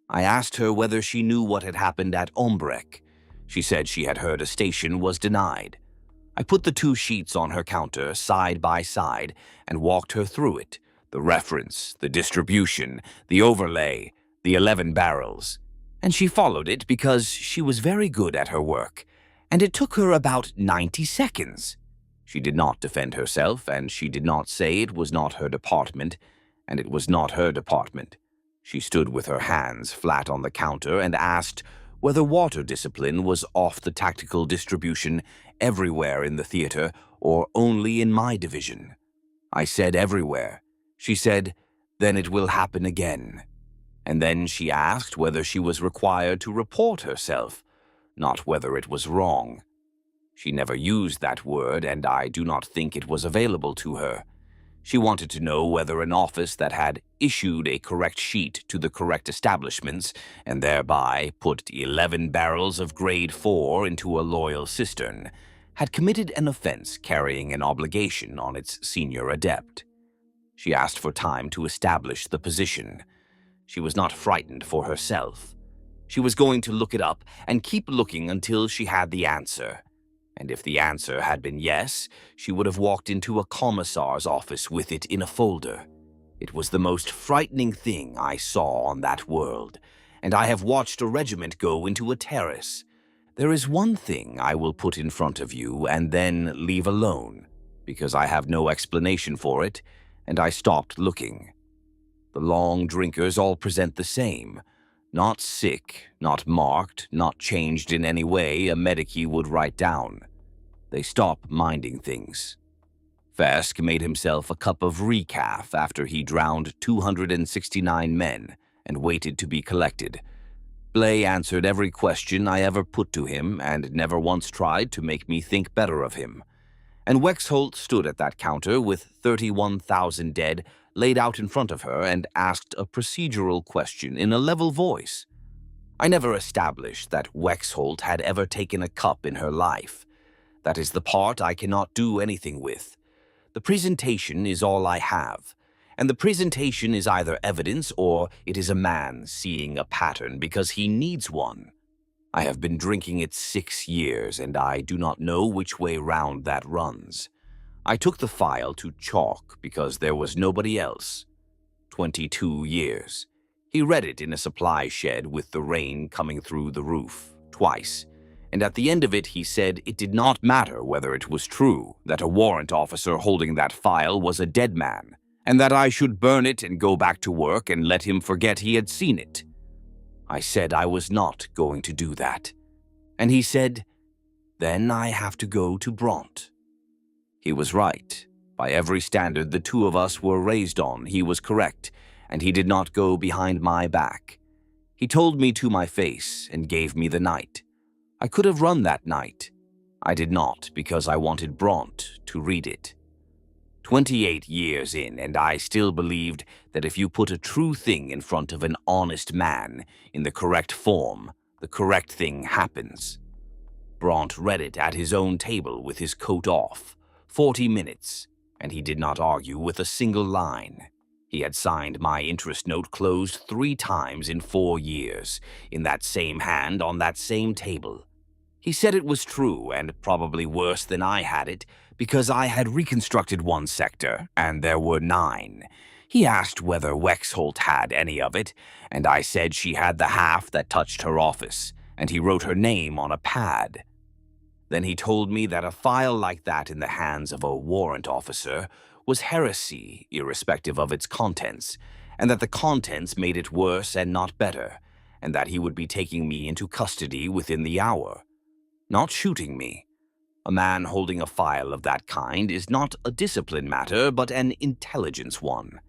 I asked her whether she knew what had happened at Ombrek. She said she had heard a station was denied. I put the two sheets on her counter side by side and walked her through it. The reference, the distribution, the overlay, the 11 barrels. And she followed it because she was very good at her work, and it took her about 90 seconds. She did not defend herself, and she did not say it was not her department, and it was not her department. She stood with her hands flat on the counter and asked whether water discipline was off the tactical distribution everywhere in the theater or only in my division. I said everywhere. She said, then it will happen again. And then she asked whether she was required to report herself, not whether it was wrong. She never used that word, and I do not think it was available to her. She wanted to know whether an office that had issued a correct sheet to the correct establishments and thereby put 11 barrels of grade 4 into a loyal cistern had committed an offense carrying an obligation on its senior adept. She asked for time to establish the position. She was not frightened for herself. She was going to look it up and keep looking until she had the answer. And if the answer had been yes, she would have walked into a commissar's office with it in a folder. It was the most frightening thing I saw on that world, and I have watched a regiment go into a terrace. There is one thing I will put in front of you and then leave alone, because I have no explanation for it, and I stopped looking. The long drinkers all present the same. Not sick, not marked, not changed in any way a medici would write down. They stop minding things. Fesk made himself a cup of recaf after he drowned 269 men and waited to be collected. Blay answered every question I ever put to him and never once tried to make me think better of him. And Wexholt stood at that counter with 31,000 dead laid out in front of her and asked a procedural question in a level voice. I never established that Wexholt had ever taken a cup in her life. That is the part I cannot do anything with. The presentation is all I have, and the presentation is either evidence or it is a man seeing a pattern because he needs one. I have been drinking it 6 years, and I do not know which way round that runs. I took the file to Chalk because there was nobody else. 22 years. He read it in a supply shed with the rain coming through the roof, twice, and at the end of it he said it did not matter whether it was true that a warrant officer holding that file was a dead man, and that I should burn it and go back to work and let him forget he had seen it. I said I was not going to do that. And he said, then I have to go to Bront. He was right. By every standard the two of us were raised on, he was correct, and he did not go behind my back. He told me to my face and gave me the night. I could have run that night. I did not because I wanted Bront to read it. 28 years in, and I still believed that if you put a true thing in front of an honest man in the correct form, the correct thing happens. Bront read it at his own table with his coat off, 40 minutes, and he did not argue with a single line. He had signed my interest note closed 3 times in 4 years, in that same hand on that same table. He said it was true, and probably worse than I had it, because I had reconstructed 1 sector, and there were 9. He asked whether Wexholt had any of it, and I said she had the half that touched her office, and he wrote her name on a pad. Then he told me that a file like that in the hands of a warrant officer was heresy, irrespective of its contents, and that the contents made it worse and not better, and that he would be taking me into custody within the hour. Not shooting me. A man holding a file of that kind is not a discipline matter, but an intelligence one.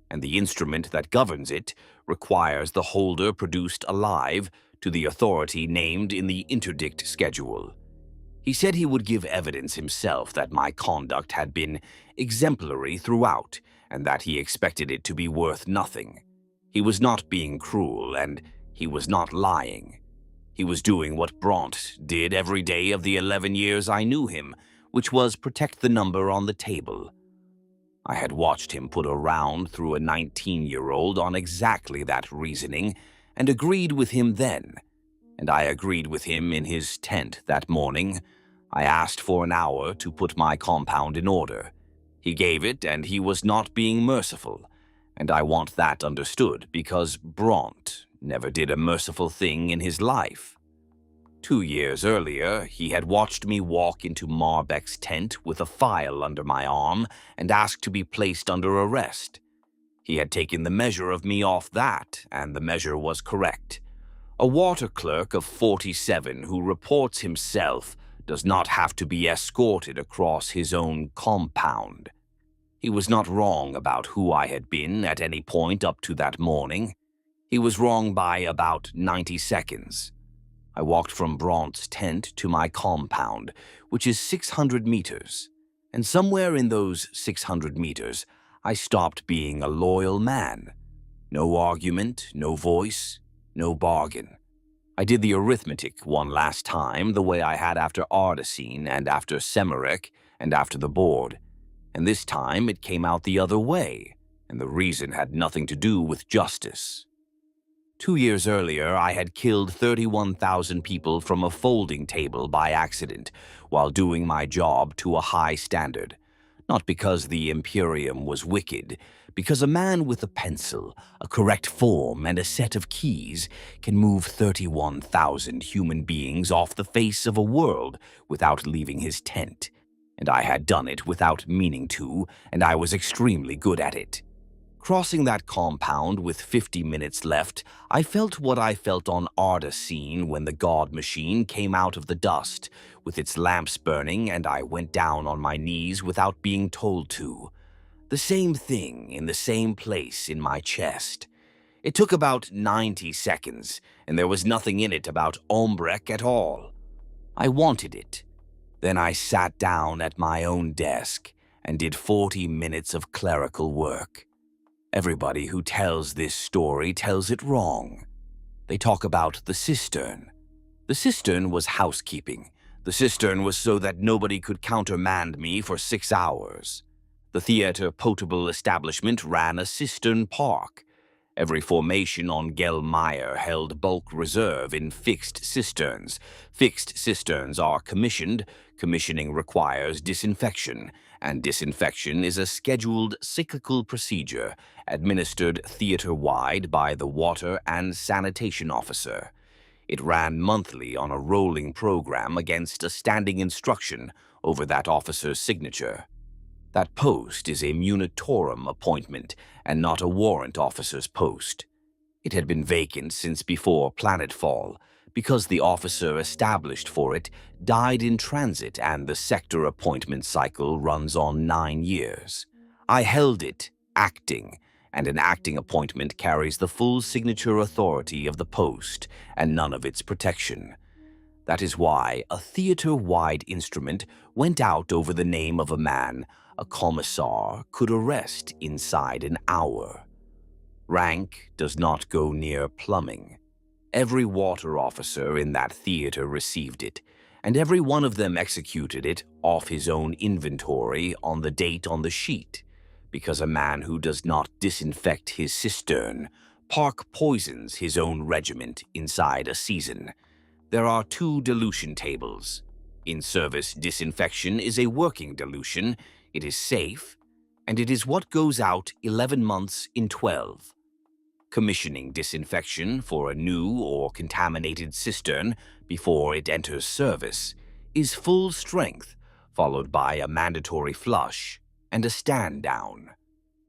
And the instrument that governs it requires the holder produced alive to the authority named in the interdict schedule. He said he would give evidence himself that my conduct had been exemplary throughout, and that he expected it to be worth nothing. He was not being cruel, and he was not lying. He was doing what Bront did every day of the 11 years I knew him, which was protect the number on the table. I had watched him put a round through a 19-year-old on exactly that reasoning, and agreed with him then. And I agreed with him in his tent that morning. I asked for an hour to put my compound in order. He gave it, and he was not being merciful. And I want that understood, because Bront never did a merciful thing in his life. 2 years earlier, he had watched me walk into Marbek's tent with a file under my arm and asked to be placed under arrest. He had taken the measure of me off that, and the measure was correct. A water clerk of 47 who reports himself does not have to be escorted across his own compound. He was not wrong about who I had been at any point up to that morning. He was wrong by about 90 seconds. I walked from Bront's tent to my compound, which is 600 meters, and somewhere in those 600 meters, I stopped being a loyal man. No argument, no voice, no bargain. I did the arithmetic one last time, the way I had after Ardacene and after Semerek and after the board, and this time it came out the other way, and the reason had nothing to do with justice. 2 years earlier, I had killed 31,000 people from a folding table by accident while doing my job to a high standard. Not because the Imperium was wicked, because a man with a pencil, a correct form, and a set of keys can move 31,000 human beings off the face of a world without leaving his tent. And I had done it without meaning to, and I was extremely good at it. Crossing that compound with 50 minutes left, I felt what I felt on Ardacene when the God machine came out of the dust, with its lamps burning, and I went down on my knees without being told to. The same thing in the same place in my chest. It took about 90 seconds, and there was nothing in it about Ombrek at all. I wanted it. Then I sat down at my own desk and did 40 minutes of clerical work. Everybody who tells this story tells it wrong. They talk about the cistern. The cistern was housekeeping. The cistern was so that nobody could countermand me for 6 hours. The theater potable establishment ran a cistern park. Every formation on Gelmire held bulk reserve in fixed cisterns. Fixed cisterns are commissioned. Commissioning requires disinfection, and disinfection is a scheduled cyclical procedure administered theater-wide by the water and sanitation officer. It ran monthly on a rolling program against a standing instruction over that officer's signature. That post is a munitorum appointment and not a warrant officer's post. It had been vacant since before planetfall, because the officer established for it died in transit and the sector appointment cycle runs on 9 years. I held it, acting, and an acting appointment carries the full signature authority of the post and none of its protection. That is why a theater-wide instrument went out over the name of a man, a commissar could arrest inside an hour. Rank does not go near plumbing. Every water officer in that theater received it, and every one of them executed it off his own inventory on the date on the sheet, because a man who does not disinfect his cistern poisons his own regiment inside a season. There are two dilution tables. In-service disinfection is a working dilution, it is safe, and it is what goes out 11 months in 12. Commissioning disinfection for a new or contaminated cistern before it enters service is full strength, followed by a mandatory flush and a stand-down.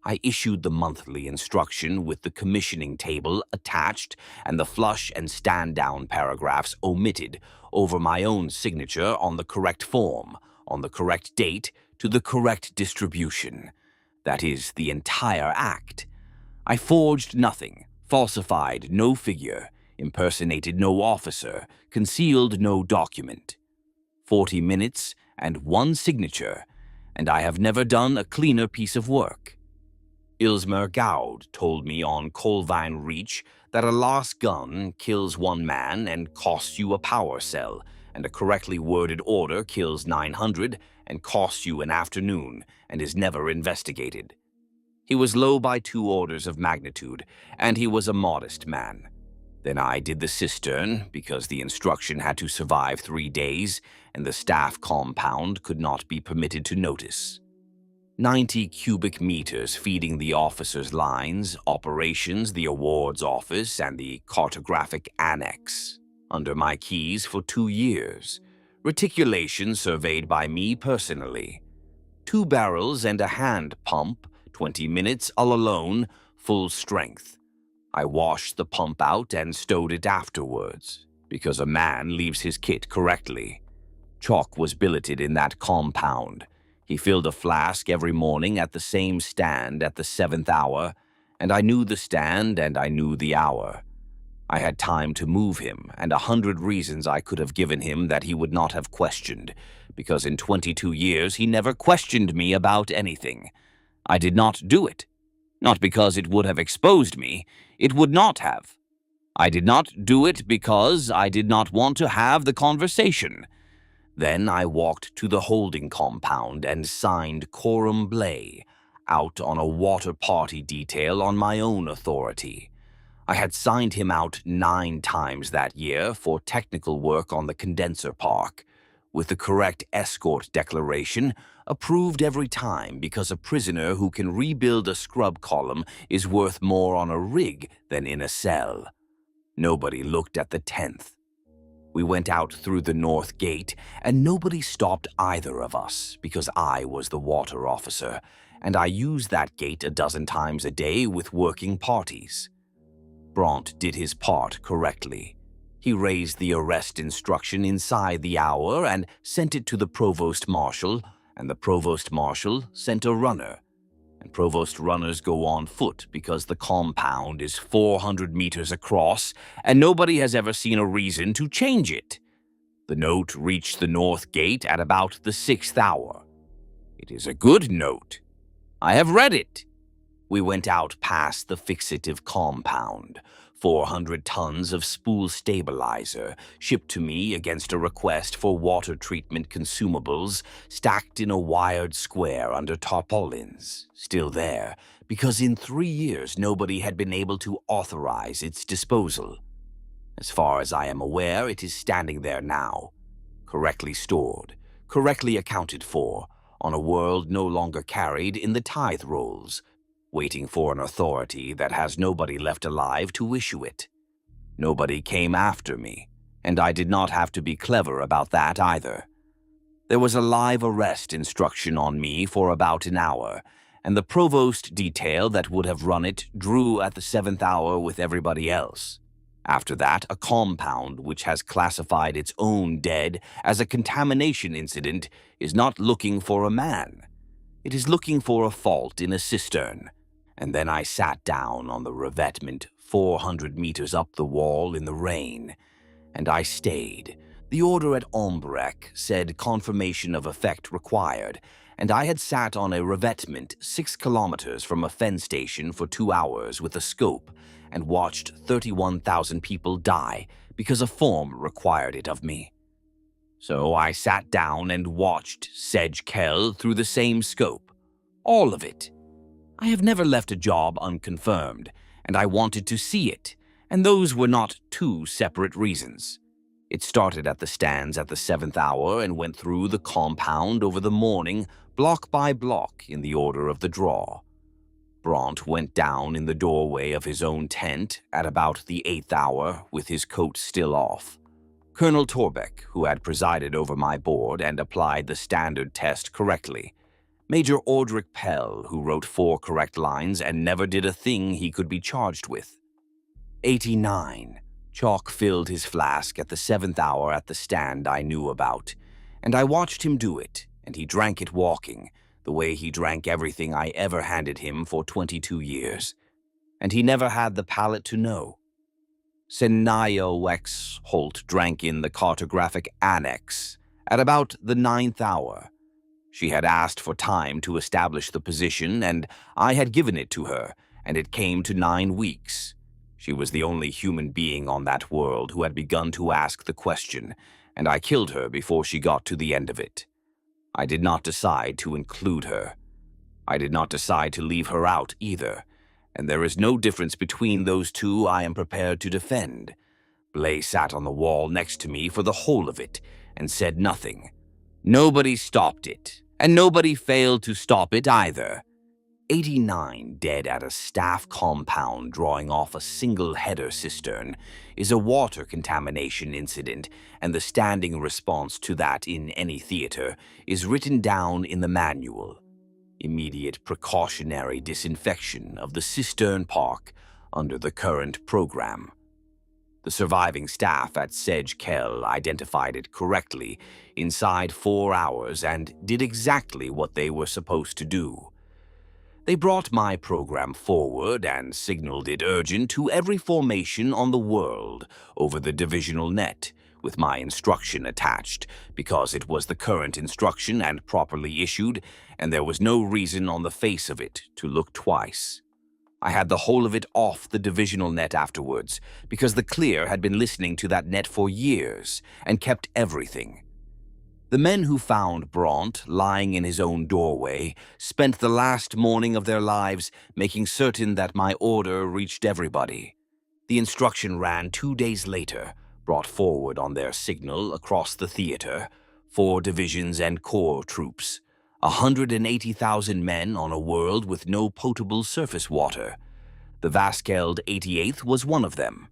I issued the monthly instruction with the commissioning table attached and the flush and stand-down paragraphs omitted over my own signature on the correct form, on the correct date, to the correct distribution. That is the entire act. I forged nothing, falsified no figure, impersonated no officer, concealed no document. 40 minutes and one signature, and I have never done a cleaner piece of work. Ilsmer Gaud told me on Colvine Reach that a lost gun kills one man and costs you a power cell, and a correctly worded order kills 900 and costs you an afternoon and is never investigated. He was low by 2 orders of magnitude, and he was a modest man. Then I did the cistern, because the instruction had to survive 3 days, and the staff compound could not be permitted to notice. 90 cubic meters feeding the officers' lines, operations, the awards office, and the cartographic annex. Under my keys for 2 years. Reticulation surveyed by me personally. 2 barrels and a hand pump, 20 minutes all alone, full strength. I washed the pump out and stowed it afterwards, because a man leaves his kit correctly. Chalk was billeted in that compound. He filled a flask every morning at the same stand at the 7th hour, and I knew the stand and I knew the hour. I had time to move him, and 100 reasons I could have given him that he would not have questioned, because in 22 years he never questioned me about anything. I did not do it. Not because it would have exposed me. It would not have. I did not do it because I did not want to have the conversation. Then I walked to the holding compound and signed Coram Blay out on a water party detail on my own authority. I had signed him out 9 times that year for technical work on the condenser park, with the correct escort declaration, approved every time because a prisoner who can rebuild a scrub column is worth more on a rig than in a cell. Nobody looked at the 10th. We went out through the north gate, and nobody stopped either of us because I was the water officer, and I used that gate a dozen times a day with working parties. Bront did his part correctly. He raised the arrest instruction inside the hour and sent it to the provost marshal, and the provost marshal sent a runner. And provost runners go on foot because the compound is 400 meters across, and nobody has ever seen a reason to change it. The note reached the north gate at about the 6th hour. It is a good note. I have read it. We went out past the fixative compound. 400 tons of spool stabilizer shipped to me against a request for water treatment consumables stacked in a wired square under tarpaulins, still there, because in 3 years nobody had been able to authorize its disposal. As far as I am aware, it is standing there now, correctly stored, correctly accounted for, on a world no longer carried in the tithe rolls, waiting for an authority that has nobody left alive to issue it. Nobody came after me, and I did not have to be clever about that either. There was a live arrest instruction on me for about an hour, and the provost detail that would have run it drew at the 7th hour with everybody else. After that, a compound which has classified its own dead as a contamination incident is not looking for a man. It is looking for a fault in a cistern. And then I sat down on the revetment 400 meters up the wall in the rain, and I stayed. The order at Ombrec said confirmation of effect required, and I had sat on a revetment 6 kilometers from a fen station for 2 hours with a scope and watched 31,000 people die because a form required it of me. So I sat down and watched Sedge Kell through the same scope. All of it. I have never left a job unconfirmed, and I wanted to see it, and those were not 2 separate reasons. It started at the stands at the 7th hour and went through the compound over the morning, block by block in the order of the draw. Bront went down in the doorway of his own tent at about the 8th hour with his coat still off. Colonel Torbeck, who had presided over my board and applied the standard test correctly. Major Ordric Pell, who wrote 4 correct lines and never did a thing he could be charged with. 89. Chalk filled his flask at the 7th hour at the stand I knew about, and I watched him do it, and he drank it walking, the way he drank everything I ever handed him for 22 years. And he never had the palate to know. Senayo Wex Holt drank in the cartographic annex at about the 9th hour. She had asked for time to establish the position, and I had given it to her, and it came to 9 weeks. She was the only human being on that world who had begun to ask the question, and I killed her before she got to the end of it. I did not decide to include her. I did not decide to leave her out either, and there is no difference between those 2 I am prepared to defend. Blay sat on the wall next to me for the whole of it and said nothing. Nobody stopped it, and nobody failed to stop it either. 89 dead at a staff compound drawing off a single header cistern is a water contamination incident, and the standing response to that in any theater is written down in the manual. Immediate precautionary disinfection of the cistern park under the current program. The surviving staff at Sedge Kell identified it correctly inside 4 hours and did exactly what they were supposed to do. They brought my program forward and signaled it urgent to every formation on the world over the divisional net, with my instruction attached, because it was the current instruction and properly issued, and there was no reason on the face of it to look twice. I had the whole of it off the divisional net afterwards, because the Clear had been listening to that net for years and kept everything. The men who found Bront lying in his own doorway spent the last morning of their lives making certain that my order reached everybody. The instruction ran 2 days later, brought forward on their signal across the theater, 4 divisions and corps troops, 180,000 men on a world with no potable surface water. The Vaskeld 88th was one of them.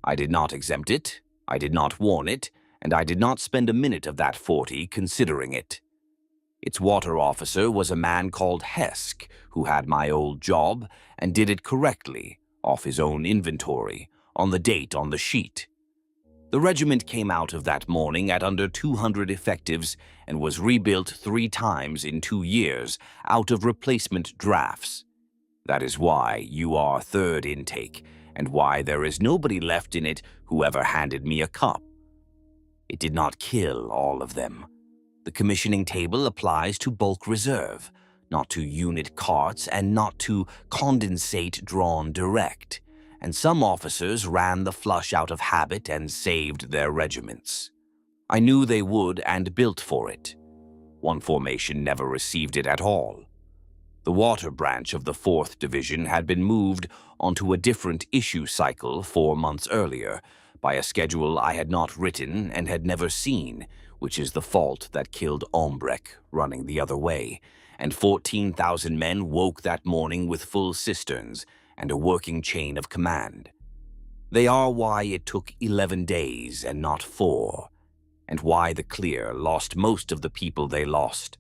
I did not exempt it, I did not warn it, and I did not spend a minute of that 40 considering it. Its water officer was a man called Hesk, who had my old job and did it correctly, off his own inventory, on the date on the sheet. The regiment came out of that morning at under 200 effectives and was rebuilt 3 times in 2 years out of replacement drafts. That is why you are 3rd intake, and why there is nobody left in it who ever handed me a cup. It did not kill all of them. The commissioning table applies to bulk reserve, not to unit carts and not to condensate drawn direct, and some officers ran the flush out of habit and saved their regiments. I knew they would and built for it. One formation never received it at all. The water branch of the 4th Division had been moved onto a different issue cycle 4 months earlier, by a schedule I had not written and had never seen, which is the fault that killed Ombreck running the other way, and 14,000 men woke that morning with full cisterns and a working chain of command. They are why it took 11 days and not 4, and why the Clear lost most of the people they lost.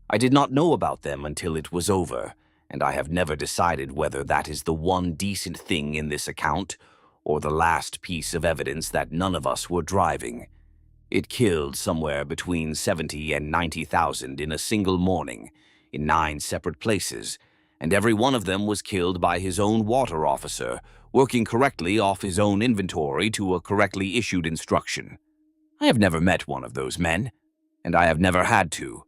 I did not know about them until it was over, and I have never decided whether that is the one decent thing in this account or the last piece of evidence that none of us were driving. It killed somewhere between 70 and 90,000 in a single morning, in 9 separate places, and every one of them was killed by his own water officer, working correctly off his own inventory to a correctly issued instruction. I have never met one of those men, and I have never had to.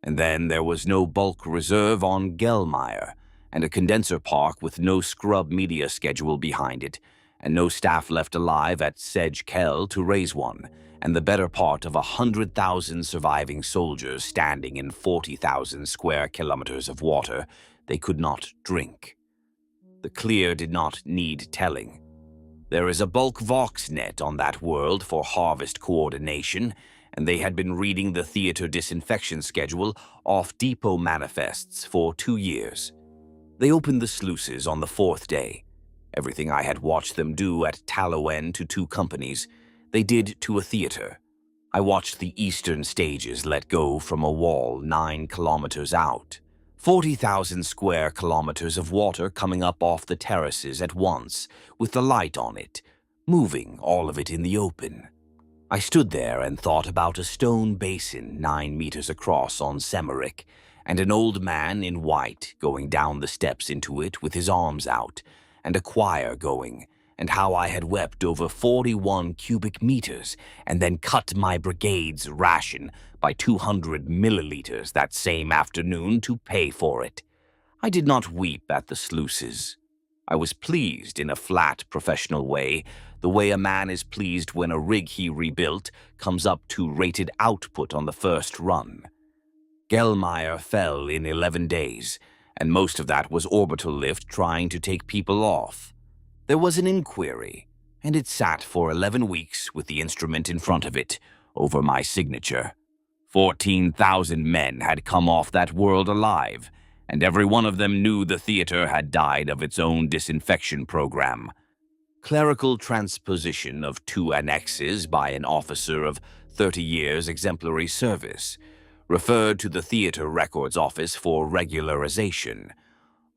And then there was no bulk reserve on Gelmire, and a condenser park with no scrub media schedule behind it, and no staff left alive at Sedge Kell to raise one, and the better part of 100,000 surviving soldiers standing in 40,000 square kilometers of water they could not drink. The clear did not need telling. There is a bulk Voxnet on that world for harvest coordination, and they had been reading the theater disinfection schedule off depot manifests for 2 years. They opened the sluices on the 4th day. Everything I had watched them do at Taloen to 2 companies, they did to a theater. I watched the eastern stages let go from a wall 9 kilometers out. 40,000 square kilometers of water coming up off the terraces at once, with the light on it, moving all of it in the open. I stood there and thought about a stone basin 9 meters across on Semeric, and an old man in white going down the steps into it with his arms out, and a choir going, and how I had wept over 41 cubic meters and then cut my brigade's ration by 200 milliliters that same afternoon to pay for it. I did not weep at the sluices. I was pleased in a flat, professional way, the way a man is pleased when a rig he rebuilt comes up to rated output on the first run. Gelmire fell in 11 days, and most of that was orbital lift trying to take people off. There was an inquiry, and it sat for 11 weeks with the instrument in front of it, over my signature. 14,000 men had come off that world alive, and every one of them knew the theater had died of its own disinfection program. Clerical transposition of 2 annexes by an officer of 30 years exemplary service, referred to the theater records office for regularization.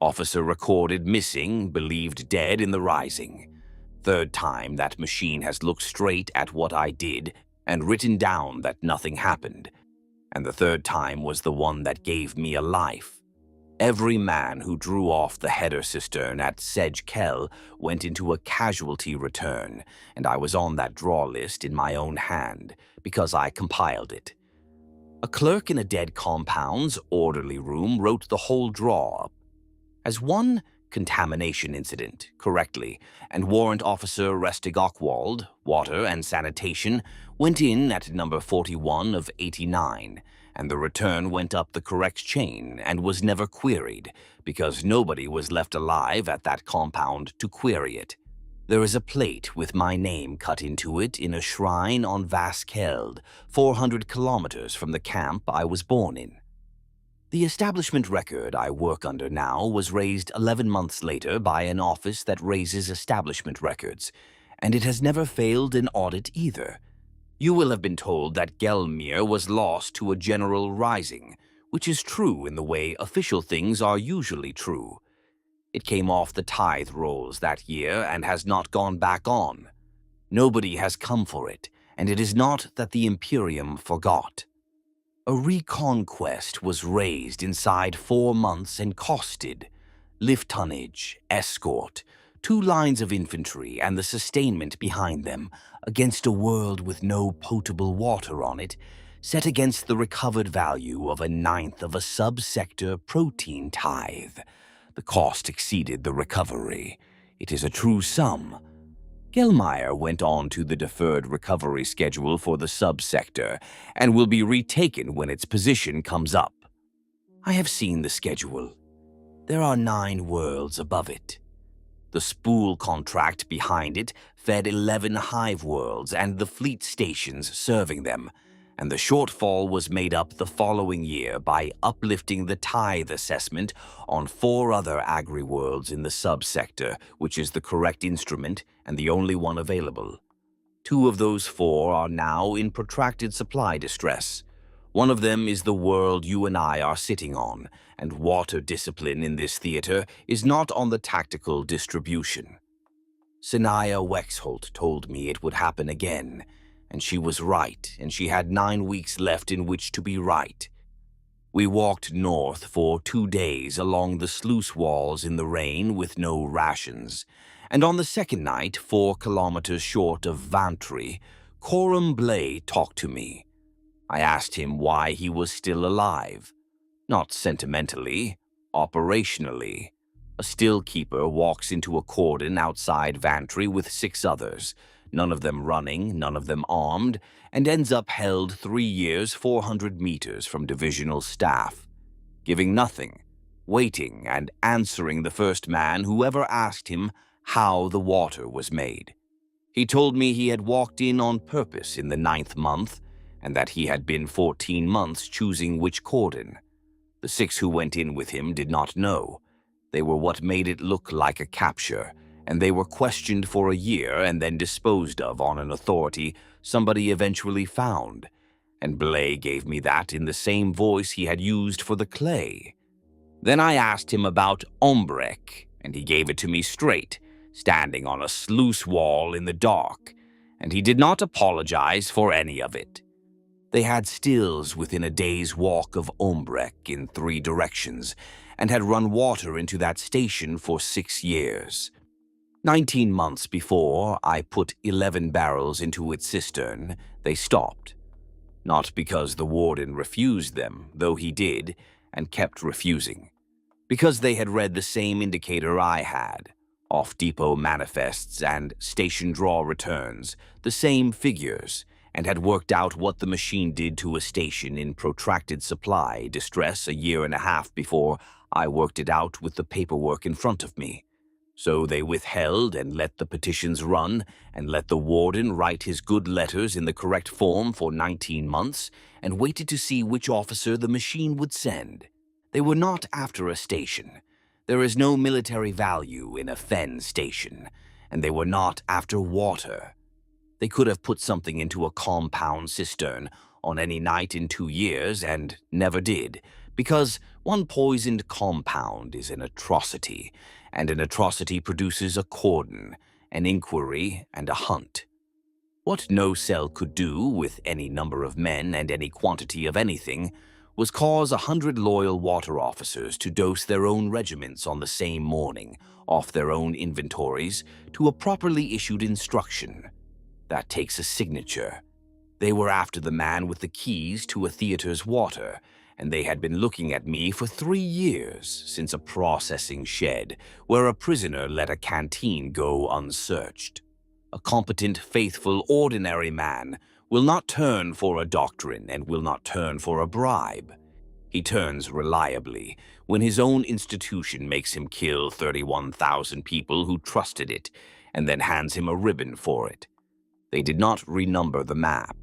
Officer recorded missing, believed dead in the rising. 3rd time that machine has looked straight at what I did and written down that nothing happened. And the 3rd time was the one that gave me a life. Every man who drew off the header cistern at Sedge Kell went into a casualty return, and I was on that draw list in my own hand, because I compiled it. A clerk in a dead compound's orderly room wrote the whole draw up as one contamination incident correctly, and Warrant Officer Restigockwald, Water and Sanitation, went in at number 41 of 89, and the return went up the correct chain and was never queried, because nobody was left alive at that compound to query it. There is a plate with my name cut into it in a shrine on Vaskeld, 400 kilometers from the camp I was born in. The establishment record I work under now was raised 11 months later by an office that raises establishment records, and it has never failed an audit either. You will have been told that Gelmir was lost to a general rising, which is true in the way official things are usually true. It came off the tithe rolls that year and has not gone back on. Nobody has come for it, and it is not that the Imperium forgot. A reconquest was raised inside 4 months and costed lift tonnage, escort, 2 lines of infantry and the sustainment behind them against a world with no potable water on it, set against the recovered value of 1/9 of a sub-sector protein tithe. The cost exceeded the recovery. It is a true sum. Gelmire went on to the deferred recovery schedule for the sub-sector and will be retaken when its position comes up. I have seen the schedule. There are 9 worlds above it. The spool contract behind it fed 11 hive worlds and the fleet stations serving them, and the shortfall was made up the following year by uplifting the tithe assessment on 4 other agri-worlds in the sub-sector, which is the correct instrument and the only one available. 2 of those 4 are now in protracted supply distress. One of them is the world you and I are sitting on, and water discipline in this theater is not on the tactical distribution. Sinaya Wexholt told me it would happen again, and she was right, and she had 9 weeks left in which to be right. We walked north for 2 days along the sluice walls in the rain with no rations, and on the second night, 4 kilometers short of Vantry, Coram Blay talked to me. I asked him why he was still alive. Not sentimentally, operationally. A still keeper walks into a cordon outside Vantry with 6 others, none of them running, none of them armed, and ends up held 3 years 400 meters from divisional staff, giving nothing, waiting and answering the first man who ever asked him how the water was made. He told me he had walked in on purpose in the 9th month, and that he had been 14 months choosing which cordon. The 6 who went in with him did not know. They were what made it look like a capture, and they were questioned for a year and then disposed of on an authority somebody eventually found. And Blay gave me that in the same voice he had used for the clay. Then I asked him about Ombrek, and he gave it to me straight, standing on a sluice wall in the dark, and he did not apologize for any of it. They had stills within a day's walk of Ombrek in 3 directions, and had run water into that station for 6 years. 19 months before I put 11 barrels into its cistern, they stopped. Not because the warden refused them, though he did, and kept refusing. Because they had read the same indicator I had, off-depot manifests and station draw returns, the same figures, and had worked out what the machine did to a station in protracted supply distress a year and a half before I worked it out with the paperwork in front of me. So they withheld and let the petitions run, and let the warden write his good letters in the correct form for 19 months, and waited to see which officer the machine would send. They were not after a station. There is no military value in a fen station, and they were not after water. They could have put something into a compound cistern on any night in 2 years, and never did, because one poisoned compound is an atrocity, and an atrocity produces a cordon, an inquiry, and a hunt. What no cell could do with any number of men and any quantity of anything was cause 100 loyal water officers to dose their own regiments on the same morning, off their own inventories, to a properly issued instruction. That takes a signature. They were after the man with the keys to a theater's water, and they had been looking at me for 3 years, since a processing shed where a prisoner let a canteen go unsearched. A competent, faithful, ordinary man will not turn for a doctrine and will not turn for a bribe. He turns reliably when his own institution makes him kill 31,000 people who trusted it, and then hands him a ribbon for it. They did not renumber the map.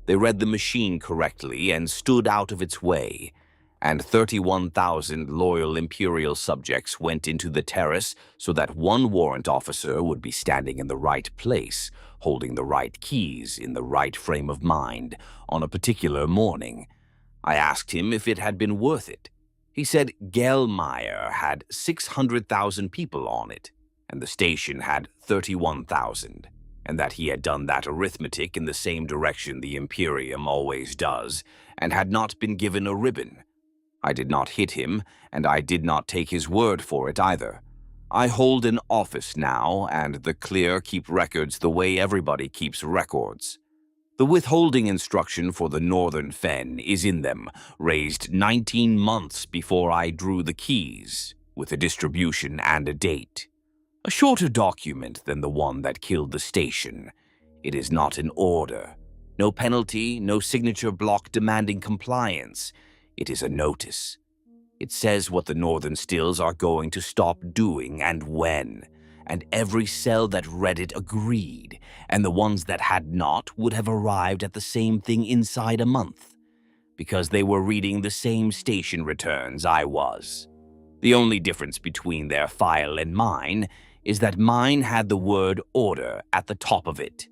They read the machine correctly and stood out of its way, and 31,000 loyal Imperial subjects went into the terrace so that one warrant officer would be standing in the right place, holding the right keys in the right frame of mind on a particular morning. I asked him if it had been worth it. He said Gelmeyer had 600,000 people on it, and the station had 31,000. And that he had done that arithmetic in the same direction the Imperium always does, and had not been given a ribbon. I did not hit him, and I did not take his word for it either. I hold an office now, and the Clear keep records the way everybody keeps records. The withholding instruction for the Northern Fen is in them, raised 19 months before I drew the keys, with a distribution and a date. A shorter document than the one that killed the station. It is not an order. No penalty, no signature block demanding compliance. It is a notice. It says what the Northern Stills are going to stop doing and when. And every cell that read it agreed, and the ones that had not would have arrived at the same thing inside a month, because they were reading the same station returns I was. The only difference between their file and mine is that mine had the word order at the top of it.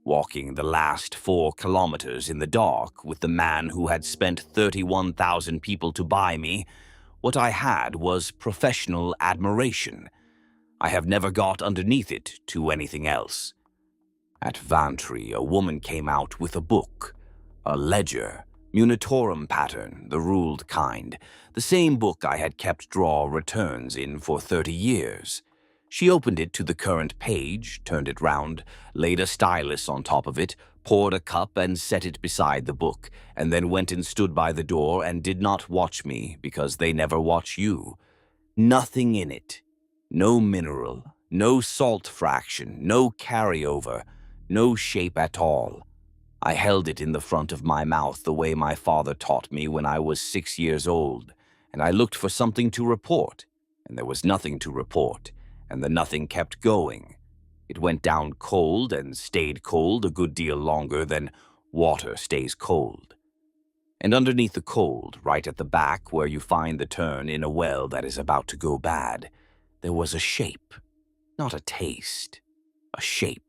Walking the last 4 kilometers in the dark with the man who had spent 31,000 people to buy me, what I had was professional admiration. I have never got underneath it to anything else. At Vantry, a woman came out with a book, a ledger, Munitorum pattern, the ruled kind, the same book I had kept draw returns in for 30 years. She opened it to the current page, turned it round, laid a stylus on top of it, poured a cup and set it beside the book, and then went and stood by the door and did not watch me, because they never watch you. Nothing in it. No mineral, no salt fraction, no carryover, no shape at all. I held it in the front of my mouth the way my father taught me when I was 6 years old, and I looked for something to report, and there was nothing to report, and the nothing kept going. It went down cold and stayed cold a good deal longer than water stays cold. And underneath the cold, right at the back where you find the turn in a well that is about to go bad, there was a shape, not a taste, a shape.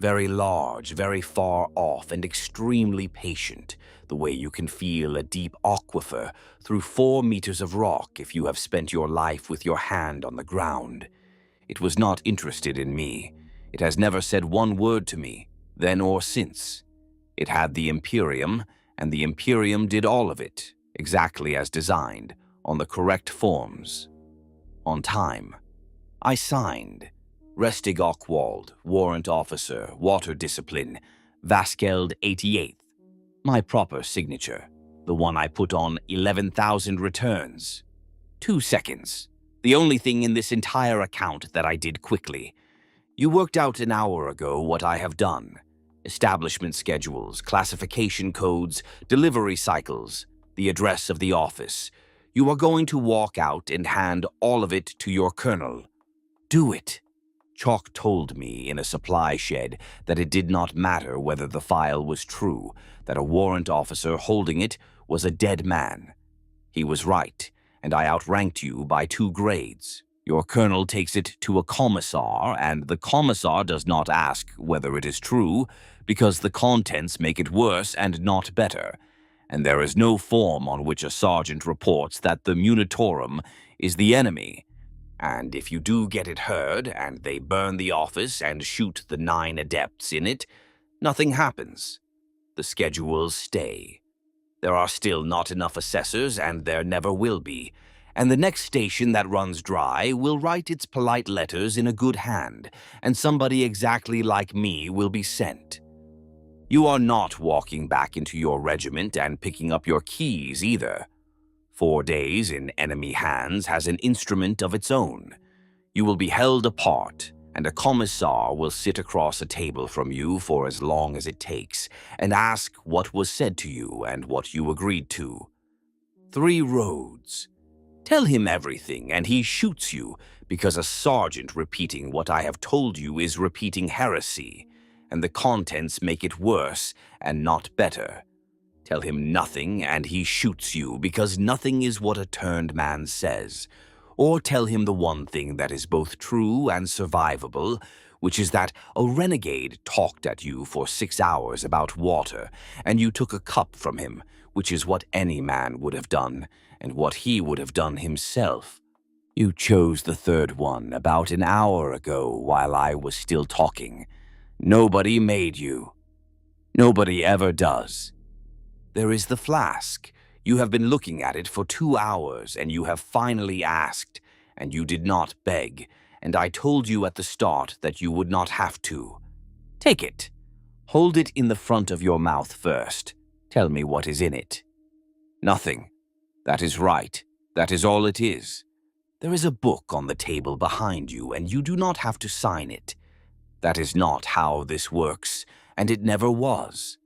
Very large, very far off, and extremely patient, the way you can feel a deep aquifer through 4 meters of rock if you have spent your life with your hand on the ground. It was not interested in me. It has never said one word to me, then or since. It had the Imperium, and the Imperium did all of it, exactly as designed, on the correct forms. On time. I signed. Restig Ockwald, Warrant Officer, Water Discipline, Vaskeld 88th. My proper signature, the one I put on 11,000 returns. 2 seconds. The only thing in this entire account that I did quickly. You worked out an hour ago what I have done. Establishment schedules, classification codes, delivery cycles, the address of the office. You are going to walk out and hand all of it to your colonel. Do it. Chalk told me in a supply shed that it did not matter whether the file was true, that a warrant officer holding it was a dead man. He was right, and I outranked you by 2 grades. Your colonel takes it to a commissar, and the commissar does not ask whether it is true, because the contents make it worse and not better, and there is no form on which a sergeant reports that the Munitorum is the enemy. And if you do get it heard, and they burn the office and shoot the 9 adepts in it, nothing happens. The schedules stay. There are still not enough assessors, and there never will be, and the next station that runs dry will write its polite letters in a good hand, and somebody exactly like me will be sent. You are not walking back into your regiment and picking up your keys either. 4 days in enemy hands has an instrument of its own. You will be held apart, and a commissar will sit across a table from you for as long as it takes and ask what was said to you and what you agreed to. 3 roads. Tell him everything, and he shoots you, because a sergeant repeating what I have told you is repeating heresy, and the contents make it worse and not better. Tell him nothing, and he shoots you, because nothing is what a turned man says. Or tell him the one thing that is both true and survivable, which is that a renegade talked at you for 6 hours about water, and you took a cup from him, which is what any man would have done, and what he would have done himself. You chose the 3rd one about an hour ago while I was still talking. Nobody made you. Nobody ever does. There is the flask. You have been looking at it for 2 hours, and you have finally asked, and you did not beg, and I told you at the start that you would not have to. Take it. Hold it in the front of your mouth first. Tell me what is in it. Nothing. That is right. That is all it is. There is a book on the table behind you, and you do not have to sign it. That is not how this works, and it never was.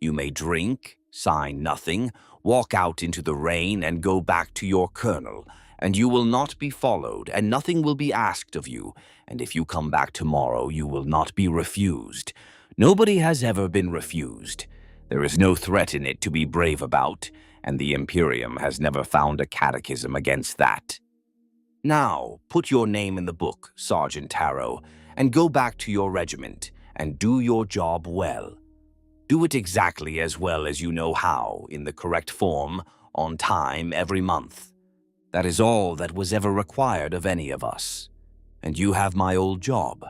You may drink, sign nothing, walk out into the rain and go back to your colonel, and you will not be followed, and nothing will be asked of you, and if you come back tomorrow, you will not be refused. Nobody has ever been refused. There is no threat in it to be brave about, and the Imperium has never found a catechism against that. Now, put your name in the book, Sergeant Tarrow, and go back to your regiment, and do your job well. Do it exactly as well as you know how, in the correct form, on time, every month. That is all that was ever required of any of us. And you have my old job.